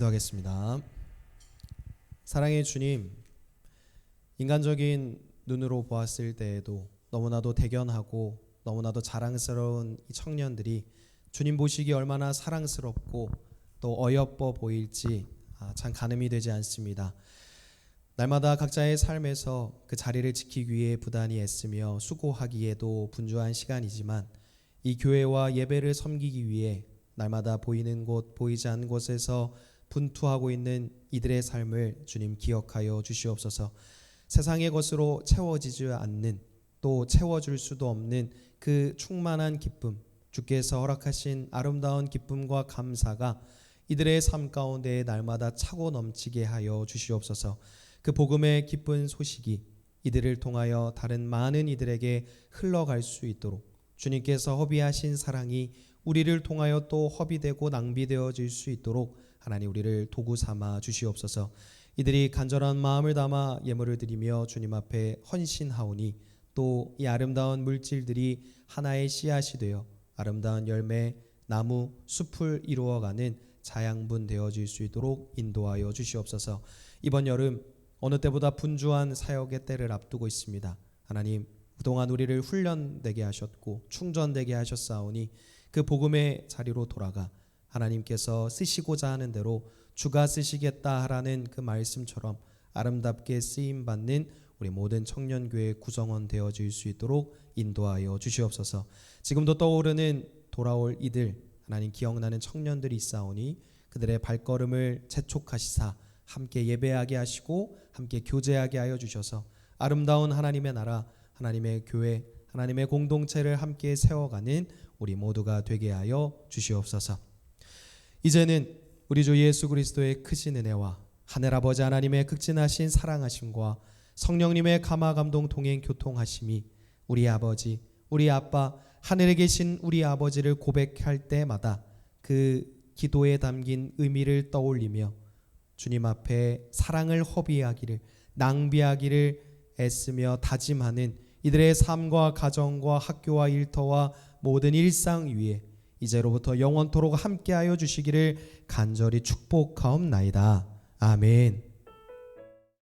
기도하겠습니다. 사랑의 주님, 인간적인 눈으로 보았을 때에도 너무나도 대견하고 너무나도 자랑스러운 이 청년들이 주님 보시기 얼마나 사랑스럽고 또 어여뻐 보일지 참 가늠이 되지 않습니다. 날마다 각자의 삶에서 그 자리를 지키기 위해 부단히 애쓰며 수고하기에도 분주한 시간이지만 이 교회와 예배를 섬기기 위해 날마다 보이는 곳 보이지 않는 곳에서 분투하고 있는 이들의 삶을 주님 기억하여 주시옵소서. 세상의 것으로 채워지지 않는, 또 채워줄 수도 없는 그 충만한 기쁨, 주께서 허락하신 아름다운 기쁨과 감사가 이들의 삶 가운데 날마다 차고 넘치게 하여 주시옵소서. 그 복음의 기쁜 소식이 이들을 통하여 다른 많은 이들에게 흘러갈 수 있도록 주님께서 허비하신 사랑이 우리를 통하여 또 허비되고 낭비되어질 수 있도록 하나님 우리를 도구 삼아 주시옵소서. 이들이 간절한 마음을 담아 예물을 드리며 주님 앞에 헌신하오니 또 이 아름다운 물질들이 하나의 씨앗이 되어 아름다운 열매, 나무, 숲을 이루어가는 자양분 되어질 수 있도록 인도하여 주시옵소서. 이번 여름 어느 때보다 분주한 사역의 때를 앞두고 있습니다. 하나님, 그동안 우리를 훈련되게 하셨고 충전되게 하셨사오니 그 복음의 자리로 돌아가 하나님께서 쓰시고자 하는 대로 주가 쓰시겠다 하라는 그 말씀처럼 아름답게 쓰임받는 우리 모든 청년교회 구성원 되어질 수 있도록 인도하여 주시옵소서. 지금도 떠오르는 돌아올 이들, 하나님 기억나는 청년들이 있사오니 그들의 발걸음을 재촉하시사 함께 예배하게 하시고 함께 교제하게 하여 주셔서 아름다운 하나님의 나라, 하나님의 교회, 하나님의 공동체를 함께 세워가는 우리 모두가 되게 하여 주시옵소서. 이제는 우리 주 예수 그리스도의 크신 은혜와 하늘아버지 하나님의 극진하신 사랑하심과 성령님의 감화 감동 동행 교통하심이 우리 아버지, 우리 아빠, 하늘에 계신 우리 아버지를 고백할 때마다 그 기도에 담긴 의미를 떠올리며 주님 앞에 사랑을 허비하기를, 낭비하기를 애쓰며 다짐하는 이들의 삶과 가정과 학교와 일터와 모든 일상 위에 이제로부터 영원토록 함께하여 주시기를 간절히 축복하옵나이다. 아멘.